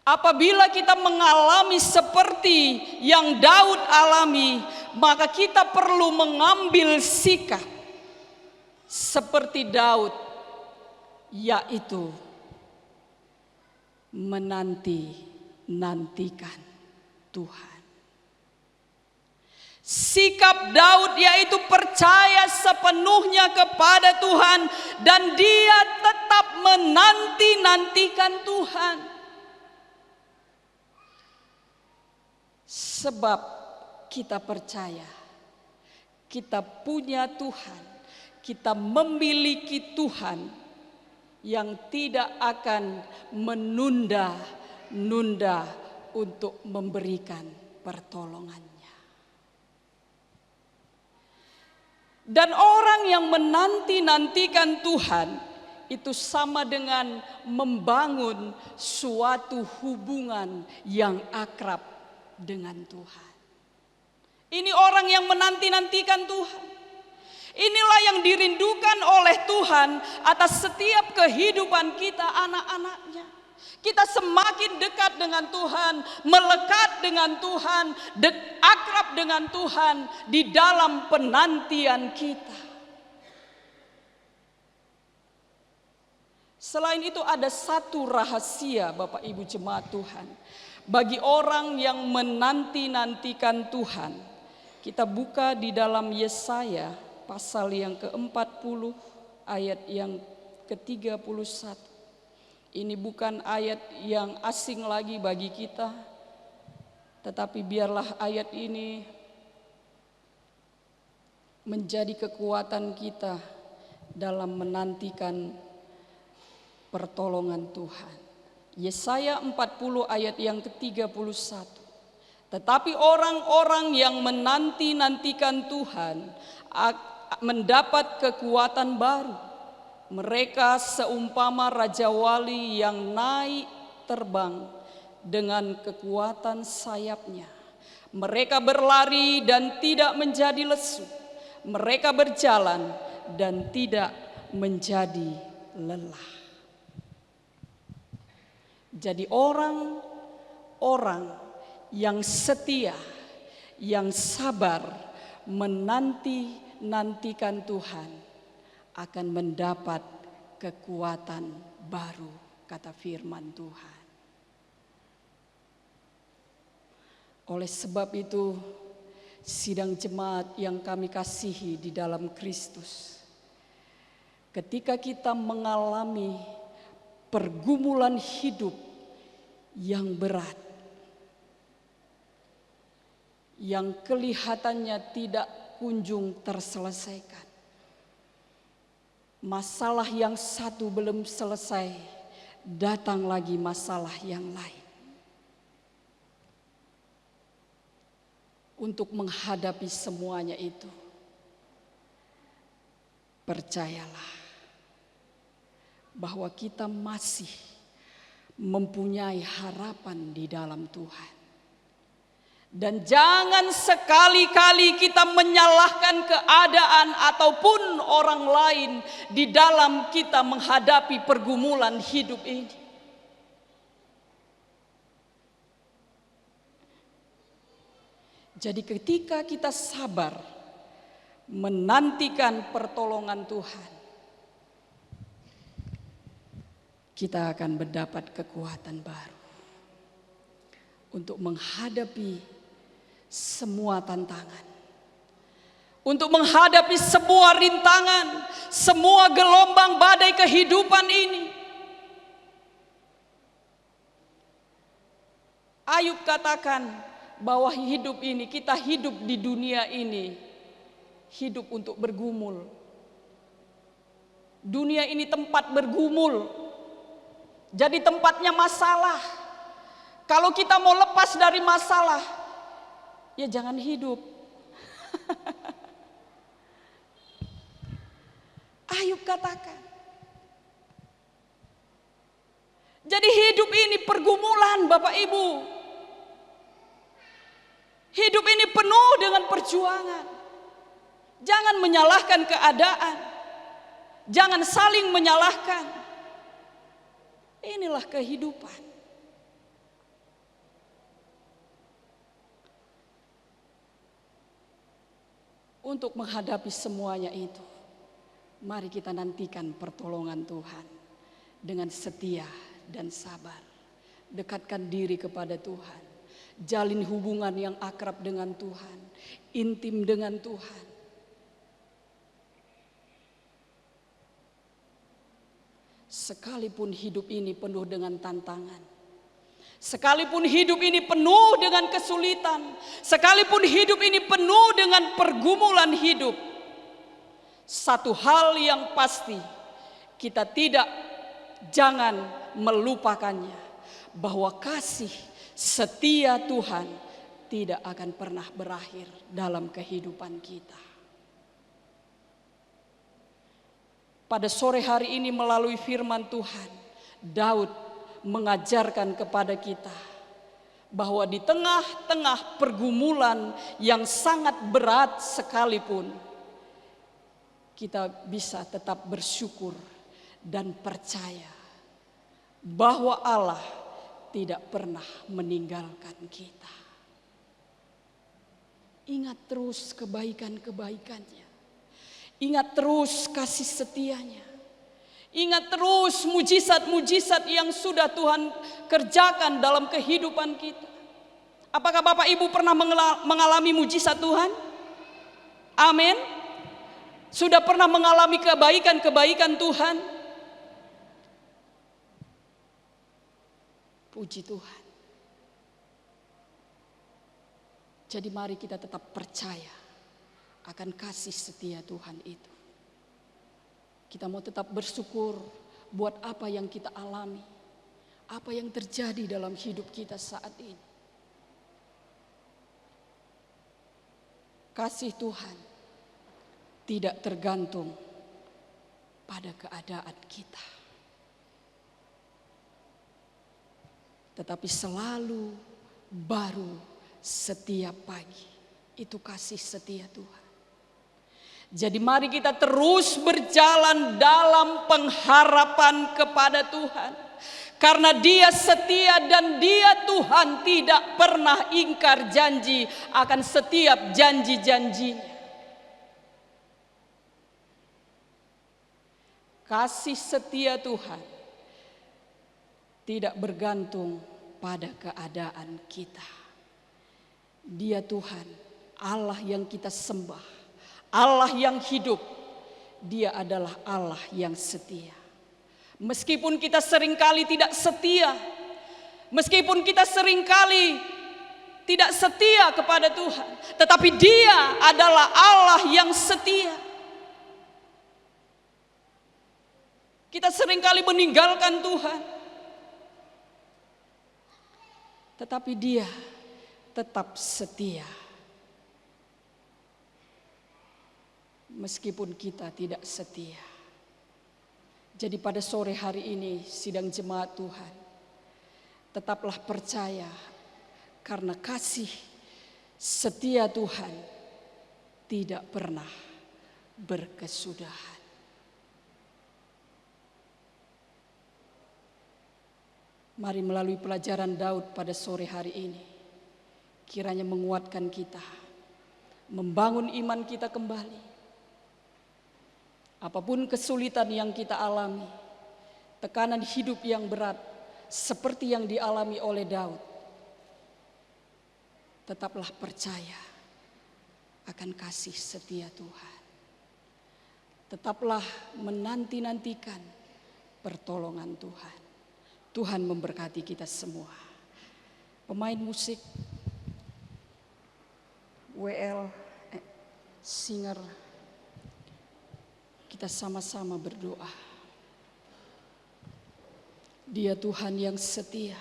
Apabila kita mengalami seperti yang Daud alami, maka kita perlu mengambil sikap seperti Daud, yaitu menanti-nantikan Tuhan. Sikap Daud yaitu percaya sepenuhnya kepada Tuhan dan dia tetap menanti-nantikan Tuhan. Sebab kita percaya kita punya Tuhan, kita memiliki Tuhan yang tidak akan menunda-nunda untuk memberikan pertolongannya. Dan orang yang menanti-nantikan Tuhan itu sama dengan membangun suatu hubungan yang akrab dengan Tuhan. Ini orang yang menanti-nantikan Tuhan. Inilah yang dirindukan oleh Tuhan atas setiap kehidupan kita, anak-anaknya. Kita semakin dekat dengan Tuhan, melekat dengan Tuhan, akrab dengan Tuhan di dalam penantian kita. Selain itu ada satu rahasia Bapak Ibu jemaat Tuhan. Bagi orang yang menanti-nantikan Tuhan. Kita buka di dalam Yesaya pasal yang ke-40 ayat yang ke-31. Ini bukan ayat yang asing lagi bagi kita, tetapi biarlah ayat ini menjadi kekuatan kita dalam menantikan pertolongan Tuhan. Yesaya 40 ayat yang ke-31. Tetapi orang-orang yang menanti-nantikan Tuhan mendapat kekuatan baru. Mereka seumpama Raja Wali yang naik terbang dengan kekuatan sayapnya. Mereka berlari dan tidak menjadi lesu. Mereka berjalan dan tidak menjadi lelah. Jadi orang-orang yang setia, yang sabar menanti-nantikan Tuhan akan mendapat kekuatan baru, kata firman Tuhan. Oleh sebab itu, sidang jemaat yang kami kasihi di dalam Kristus, ketika kita mengalami pergumulan hidup yang berat, yang kelihatannya tidak kunjung terselesaikan, masalah yang satu belum selesai, datang lagi masalah yang lain. Untuk menghadapi semuanya itu, percayalah bahwa kita masih mempunyai harapan di dalam Tuhan. Dan jangan sekali-kali kita menyalahkan keadaan ataupun orang lain di dalam kita menghadapi pergumulan hidup ini. Jadi ketika kita sabar menantikan pertolongan Tuhan, kita akan mendapat kekuatan baru untuk menghadapi semua tantangan, untuk menghadapi semua rintangan, semua gelombang badai kehidupan ini. Ayub katakan bahwa hidup ini, kita hidup di dunia ini, hidup untuk bergumul. Dunia ini tempat bergumul, jadi tempatnya masalah. Kalau kita mau lepas dari masalah, ya jangan hidup. Ayub katakan. Jadi hidup ini pergumulan Bapak Ibu. Hidup ini penuh dengan perjuangan. Jangan menyalahkan keadaan. Jangan saling menyalahkan. Inilah kehidupan. Untuk menghadapi semuanya itu, mari kita nantikan pertolongan Tuhan dengan setia dan sabar. Dekatkan diri kepada Tuhan. Jalin hubungan yang akrab dengan Tuhan, intim dengan Tuhan. Sekalipun hidup ini penuh dengan tantangan, sekalipun hidup ini penuh dengan kesulitan, sekalipun hidup ini penuh dengan pergumulan hidup, Satu hal yang pasti, kita jangan melupakannya, bahwa kasih setia Tuhan tidak akan pernah berakhir dalam kehidupan kita. Pada sore hari ini melalui firman Tuhan, Daud mengajarkan kepada kita bahwa di tengah-tengah pergumulan yang sangat berat sekalipun, kita bisa tetap bersyukur dan percaya bahwa Allah tidak pernah meninggalkan kita. Ingat terus kebaikan-kebaikannya. Ingat terus kasih setianya. Ingat terus mujizat-mujizat yang sudah Tuhan kerjakan dalam kehidupan kita. Apakah Bapak Ibu pernah mengalami mujizat Tuhan? Amin. Sudah pernah mengalami kebaikan-kebaikan Tuhan? Puji Tuhan. Jadi mari kita tetap percaya akan kasih setia Tuhan itu. Kita mau tetap bersyukur buat apa yang kita alami, apa yang terjadi dalam hidup kita saat ini. Kasih Tuhan tidak tergantung pada keadaan kita, tetapi selalu baru setiap pagi. Itu kasih setia Tuhan. Jadi mari kita terus berjalan dalam pengharapan kepada Tuhan. Karena Dia setia dan Dia Tuhan tidak pernah ingkar janji akan setiap janji-janjinya. Kasih setia Tuhan tidak bergantung pada keadaan kita. Dia Tuhan, Allah yang kita sembah, Allah yang hidup. Dia adalah Allah yang setia. Meskipun kita seringkali tidak setia, meskipun kita seringkali tidak setia kepada Tuhan, tetapi Dia adalah Allah yang setia. Kita seringkali meninggalkan Tuhan, tetapi Dia tetap setia. Meskipun kita tidak setia. Jadi pada sore hari ini sidang jemaat Tuhan, tetaplah percaya karena kasih setia Tuhan tidak pernah berkesudahan. Mari melalui pelajaran Daud pada sore hari ini, kiranya menguatkan kita, membangun iman kita kembali. Apapun kesulitan yang kita alami, tekanan hidup yang berat seperti yang dialami oleh Daud, tetaplah percaya akan kasih setia Tuhan. Tetaplah menanti-nantikan pertolongan Tuhan. Tuhan memberkati kita semua. Pemain musik WL singer, kita sama-sama berdoa. Dia Tuhan yang setia.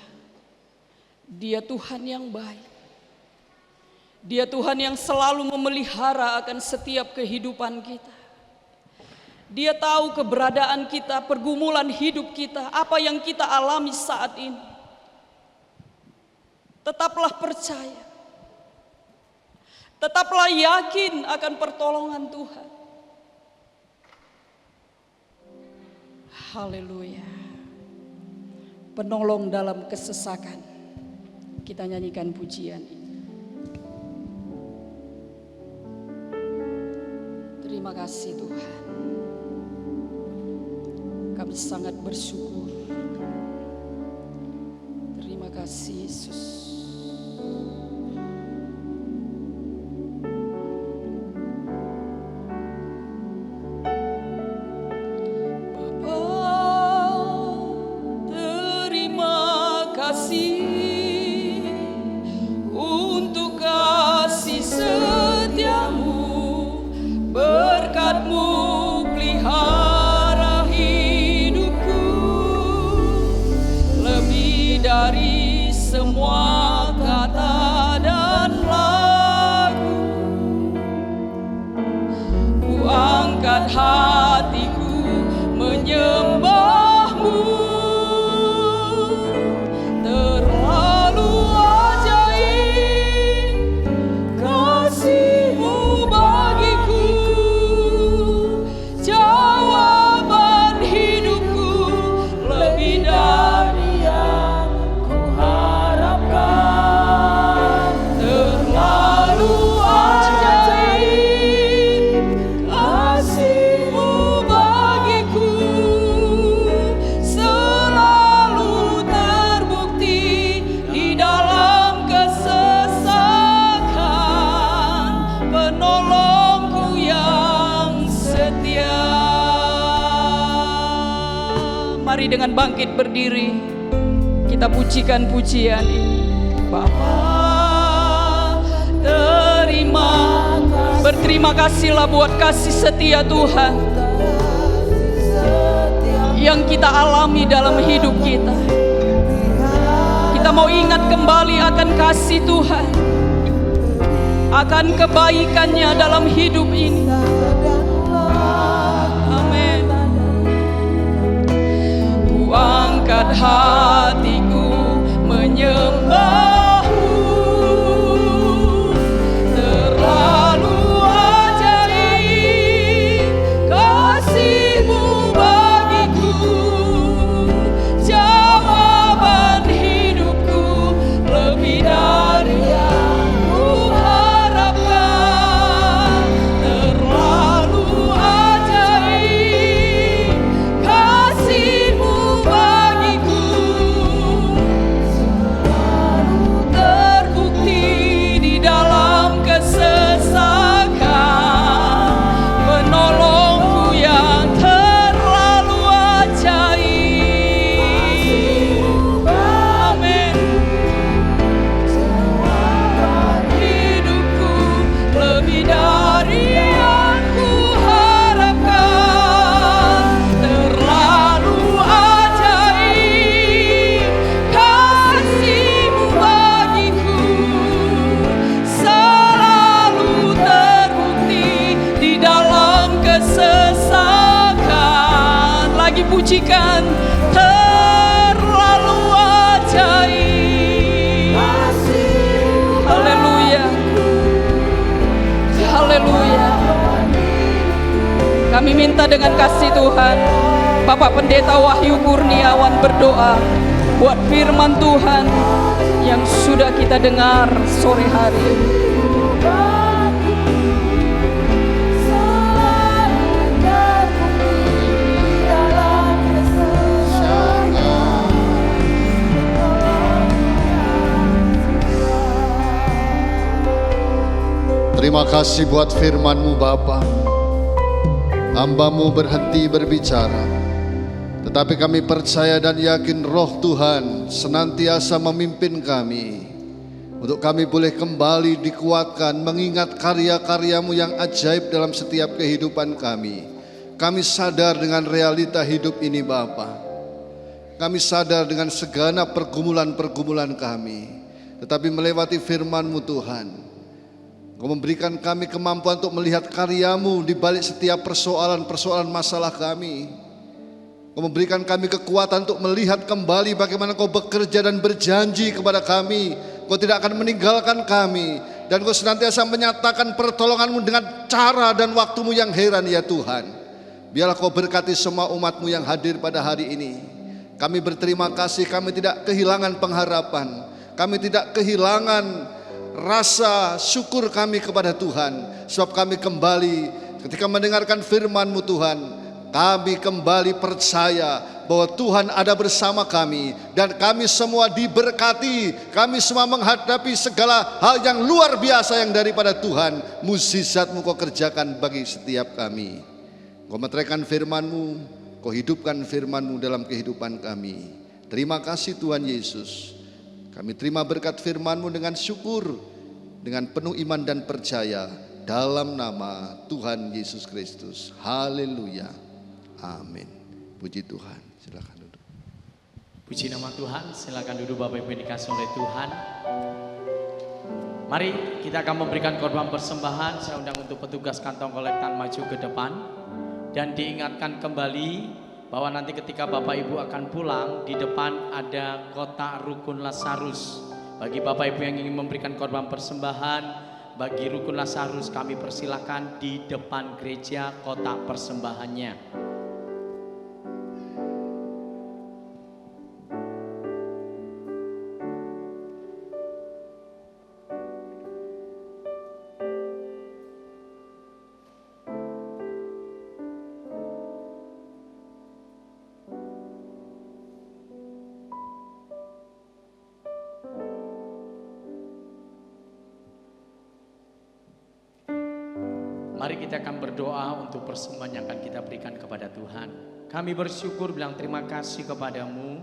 Dia Tuhan yang baik. Dia Tuhan yang selalu memelihara akan setiap kehidupan kita. Dia tahu keberadaan kita, pergumulan hidup kita, apa yang kita alami saat ini. Tetaplah percaya. Tetaplah yakin akan pertolongan Tuhan. Haleluya. Penolong dalam kesesakan. Kita nyanyikan pujian ini. Terima kasih Tuhan. Kami sangat bersyukur. Terima kasih Yesus. Untuk kasih setiamu, berkat-Mu dari semua kata dan lagu. Ku angkat hatiku menyembahmu. Terlalu ajaib kasih-Mu bagiku. Jawaban hidupku lebih dari yang ku harapkan. Terlalu ajaib kasih-Mu bagiku. Selalu terbukti di dalam kesesakan. Penolongku yang setia. Mari dengan bangkit berdiri, kita pujikan pujian ini. Bapa, berterima kasihlah buat kasih setia Tuhan yang kita alami dalam hidup kita. Kita mau ingat kembali akan kasih Tuhan, akan kebaikannya dalam hidup ini. Amin. Ku angkat hatiku menyembahmu. Terlalu ajaib kasih-Mu bagiku. Jawaban hidupku lebih dari yang ku harapkan. Terlalu ajaib kasih-Mu bagiku. Selalu terbukti di dalam kesesakan. Penolongku yang terlalu ajaib. Amin. Hidupku lebih dari yang ku harapkan. Terlalu ajaib kasih-Mu bagiku. Selalu terbukti di dalam kesesakan. Lagi pujikan. Terlalu ajaib. Haleluya. Haleluya. Kami minta dengan kasih Tuhan, Bapak Pendeta Wahyu Kurniawan berdoa buat firman Tuhan yang sudah kita dengar sore hari ini. Terima kasih buat firman-Mu Bapa. Hamba-Mu berhenti berbicara, tetapi kami percaya dan yakin Roh Tuhan senantiasa memimpin kami, untuk kami boleh kembali dikuatkan mengingat karya-karya-Mu yang ajaib dalam setiap kehidupan kami. Kami sadar dengan realita hidup ini Bapa. Kami sadar dengan segenap pergumulan-pergumulan kami, tetapi melewati firman-Mu Tuhan, Kau memberikan kami kemampuan untuk melihat karya-Mu di balik setiap persoalan-persoalan masalah kami. Kau memberikan kami kekuatan untuk melihat kembali bagaimana Kau bekerja dan berjanji kepada kami. Kau tidak akan meninggalkan kami, dan Kau senantiasa menyatakan pertolongan-Mu dengan cara dan waktu-Mu yang heran ya Tuhan. Biarlah Kau berkati semua umat-Mu yang hadir pada hari ini. Kami berterima kasih, kami tidak kehilangan pengharapan, kami tidak kehilangan rasa syukur kami kepada Tuhan, sebab kami kembali ketika mendengarkan firman-Mu Tuhan, kami kembali percaya bahwa Tuhan ada bersama kami, dan kami semua diberkati. Kami semua menghadapi segala hal yang luar biasa yang daripada Tuhan. Mukjizat-Mu Kau kerjakan bagi setiap kami. Kau meteraikan firman-Mu, Kau hidupkan firman-Mu dalam kehidupan kami. Terima kasih Tuhan Yesus. Kami terima berkat firman-Mu dengan syukur, dengan penuh iman dan percaya, dalam nama Tuhan Yesus Kristus. Haleluya. Amin. Puji Tuhan. Silakan duduk. Puji nama Tuhan, silakan duduk Bapak Ibu dikasih oleh Tuhan. Mari kita akan memberikan korban persembahan. Saya undang untuk petugas kantong kolektan maju ke depan. Dan diingatkan kembali bahwa nanti ketika Bapak Ibu akan pulang, di depan ada kotak rukun Lazarus. Bagi Bapak Ibu yang ingin memberikan korban persembahan, bagi rukun Lazarus kami persilakan di depan gereja kotak persembahannya. Mari kita akan berdoa untuk persembahan yang akan kita berikan kepada Tuhan. Kami bersyukur bilang terima kasih kepadamu.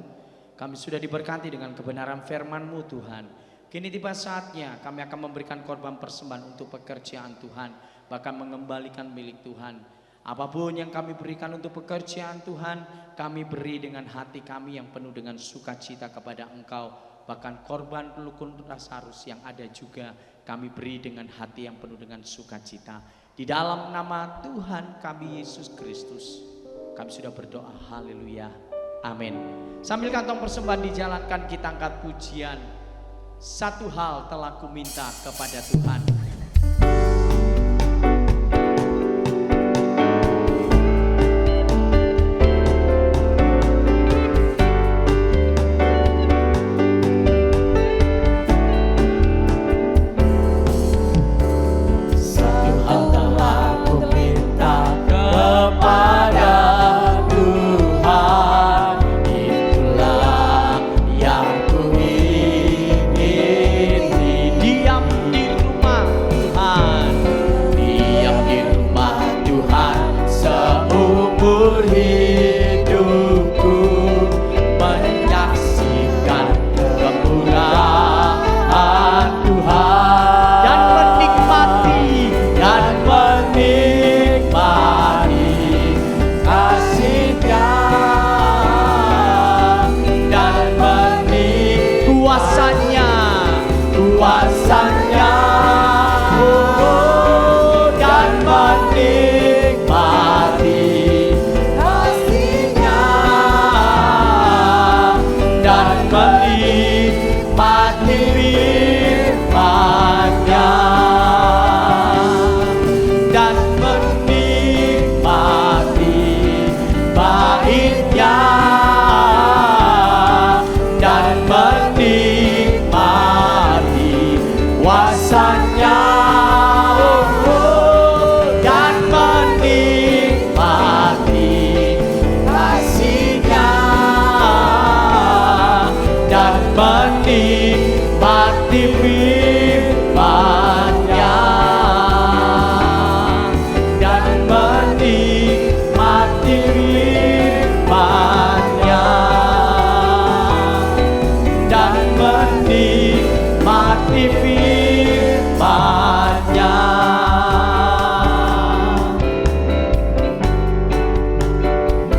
Kami sudah diberkati dengan kebenaran firman-Mu Tuhan. Kini tiba saatnya kami akan memberikan korban persembahan untuk pekerjaan Tuhan. Bahkan mengembalikan milik Tuhan. Apapun yang kami berikan untuk pekerjaan Tuhan, kami beri dengan hati kami yang penuh dengan sukacita kepada Engkau. Bahkan korban rukun Lazarus yang ada juga kami beri dengan hati yang penuh dengan sukacita. Di dalam nama Tuhan kami Yesus Kristus, kami sudah berdoa, haleluya, amin. Sambil kantong persembahan dijalankan, kita angkat pujian. Satu hal telah kuminta kepada Tuhan.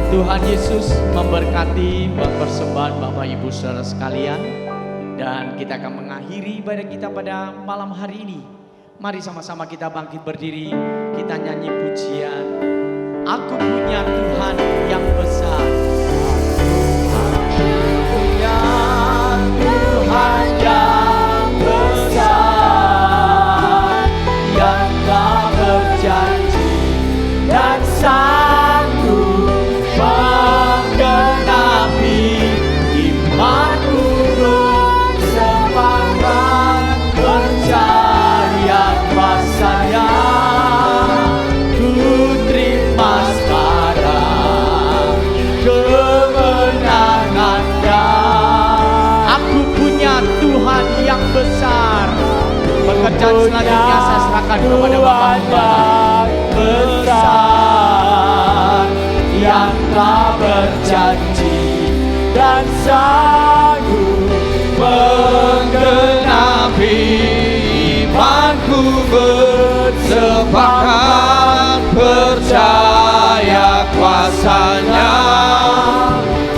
Tuhan Yesus memberkati persembahan Bapak Ibu Saudara sekalian. Dan kita akan mengakhiri ibadah kita pada malam hari ini. Mari sama-sama kita bangkit berdiri, kita nyanyi pujian. Aku punya Tuhan yang besar. Aku punya Tuhan yang besar, yang tak berjanji dan sanggup menggenapi imanku. Semangat percaya kuasanya, ku terima sekarang kemenangannya. Aku punya Tuhan yang besar. Pekerjaan selanjutnya saya serahkan kepada Bapak besar, yang tak berjanji dan sanggup menggenapi imanku. Bersepakat percaya kuasanya,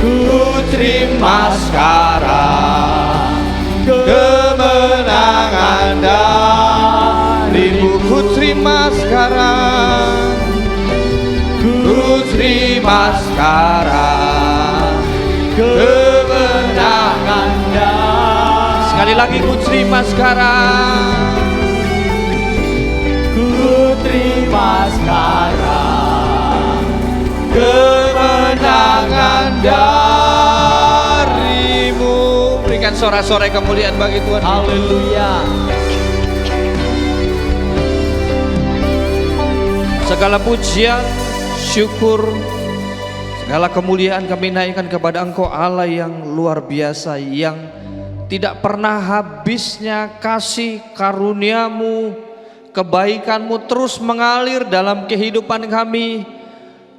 ku terima sekarang kemenangan darimu. Ku terima sekarang, ku terima sekarang kemenangan darimu. Sekali lagi ku terima sekarang, ku terima sekarang kemenangan darimu. Berikan sorak-sorai kemuliaan bagi Tuhan. Haleluya. Segala pujian, syukur, segala kemuliaan kami naikkan kepada Engkau, Allah yang luar biasa, yang tidak pernah habisnya kasih karunia-Mu, kebaikan-Mu terus mengalir dalam kehidupan kami,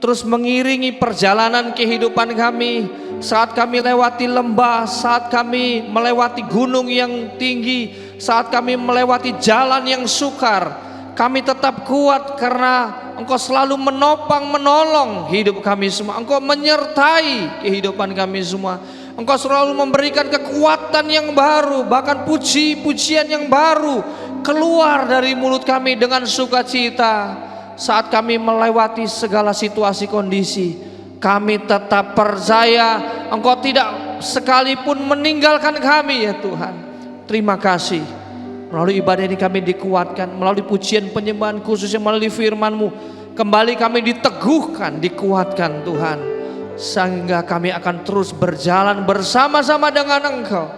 terus mengiringi perjalanan kehidupan kami. Saat kami lewati lembah, saat kami melewati gunung yang tinggi, saat kami melewati jalan yang sukar, kami tetap kuat karena Engkau selalu menopang, menolong hidup kami semua. Engkau menyertai kehidupan kami semua. Engkau selalu memberikan kekuatan yang baru, bahkan puji-pujian yang baru keluar dari mulut kami dengan sukacita. Saat kami melewati segala situasi kondisi, kami tetap percaya Engkau tidak sekalipun meninggalkan kami ya Tuhan. Terima kasih. Melalui ibadah ini kami dikuatkan, melalui pujian penyembahan khususnya melalui firman-Mu, kembali kami diteguhkan, dikuatkan Tuhan, sehingga kami akan terus berjalan bersama-sama dengan Engkau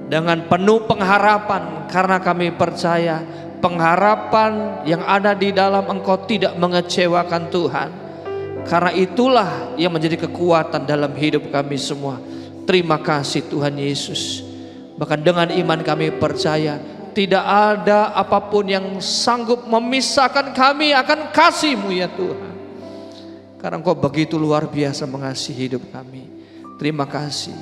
dengan penuh pengharapan, karena kami percaya pengharapan yang ada di dalam Engkau tidak mengecewakan Tuhan. Karena itulah yang menjadi kekuatan dalam hidup kami semua. Terima kasih Tuhan Yesus. Bahkan dengan iman kami percaya tidak ada apapun yang sanggup memisahkan kami akan kasih-Mu ya Tuhan. Karena Engkau begitu luar biasa mengasihi hidup kami. Terima kasih.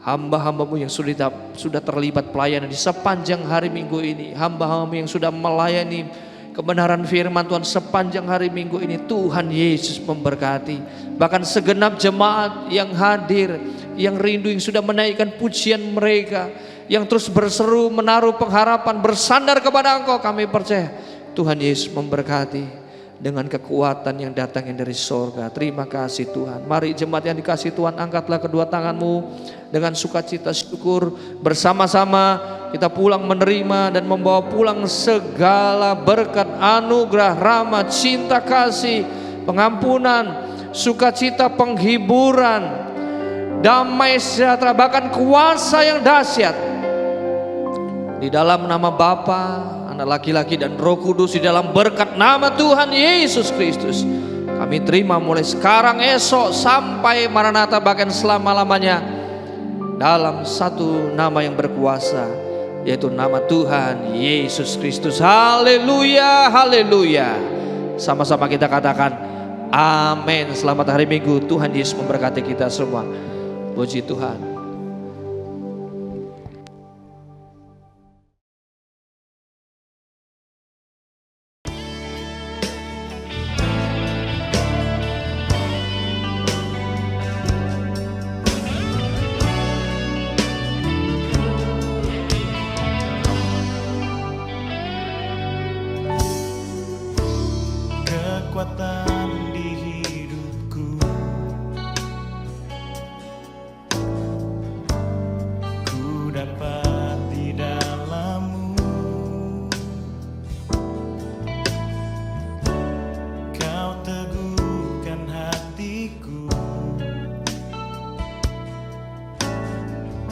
Hamba-hamba-Mu yang sudah terlibat pelayanan di sepanjang hari Minggu ini, hamba-hamba-Mu yang sudah melayani kebenaran firman Tuhan sepanjang hari Minggu ini, Tuhan Yesus memberkati. Bahkan segenap jemaat yang hadir, yang rindu, yang sudah menaikkan pujian mereka, yang terus berseru, menaruh pengharapan, bersandar kepada Engkau, kami percaya Tuhan Yesus memberkati dengan kekuatan yang datangnya dari sorga. Terima kasih Tuhan. Mari jemaat yang dikasihi Tuhan, angkatlah kedua tanganmu dengan sukacita syukur. Bersama-sama kita pulang menerima dan membawa pulang segala berkat, anugerah, rahmat, cinta kasih, pengampunan, sukacita, penghiburan, damai sejahtera, bahkan kuasa yang dahsyat. Di dalam nama Bapa, Anak laki-laki dan Roh Kudus, di dalam berkat nama Tuhan Yesus Kristus, kami terima mulai sekarang, esok, sampai Maranatha, bahkan selama-lamanya, dalam satu nama yang berkuasa, yaitu nama Tuhan Yesus Kristus. Haleluya, haleluya. Sama-sama kita katakan amin. Selamat hari Minggu. Tuhan Yesus memberkati kita semua. Puji Tuhan. Kekuatan di hidupku, ku dapat di dalam-Mu. Kau teguhkan hatiku,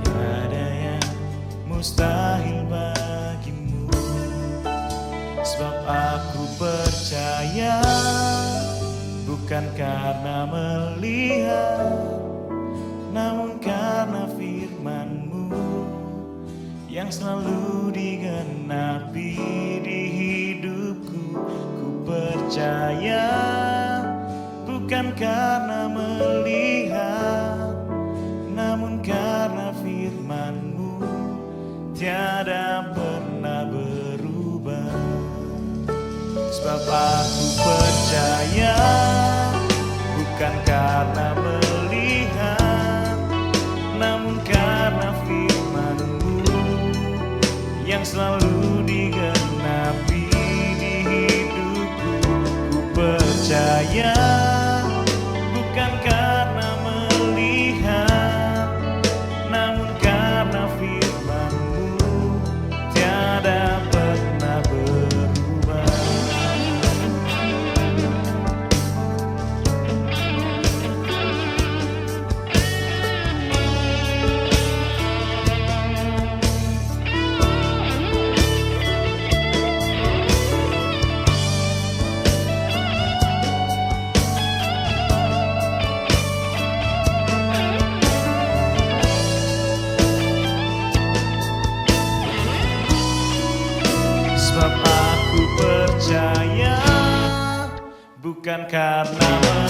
tiada yang mustahil bagimu. Sebab aku percaya, bukan karena melihat, namun karena firman-Mu yang selalu digenapi di hidupku. Ku percaya, bukan karena melihat, namun karena firman-Mu tiada pernah berubah. Sebab aku percaya, bukan karena melihat, bukan karena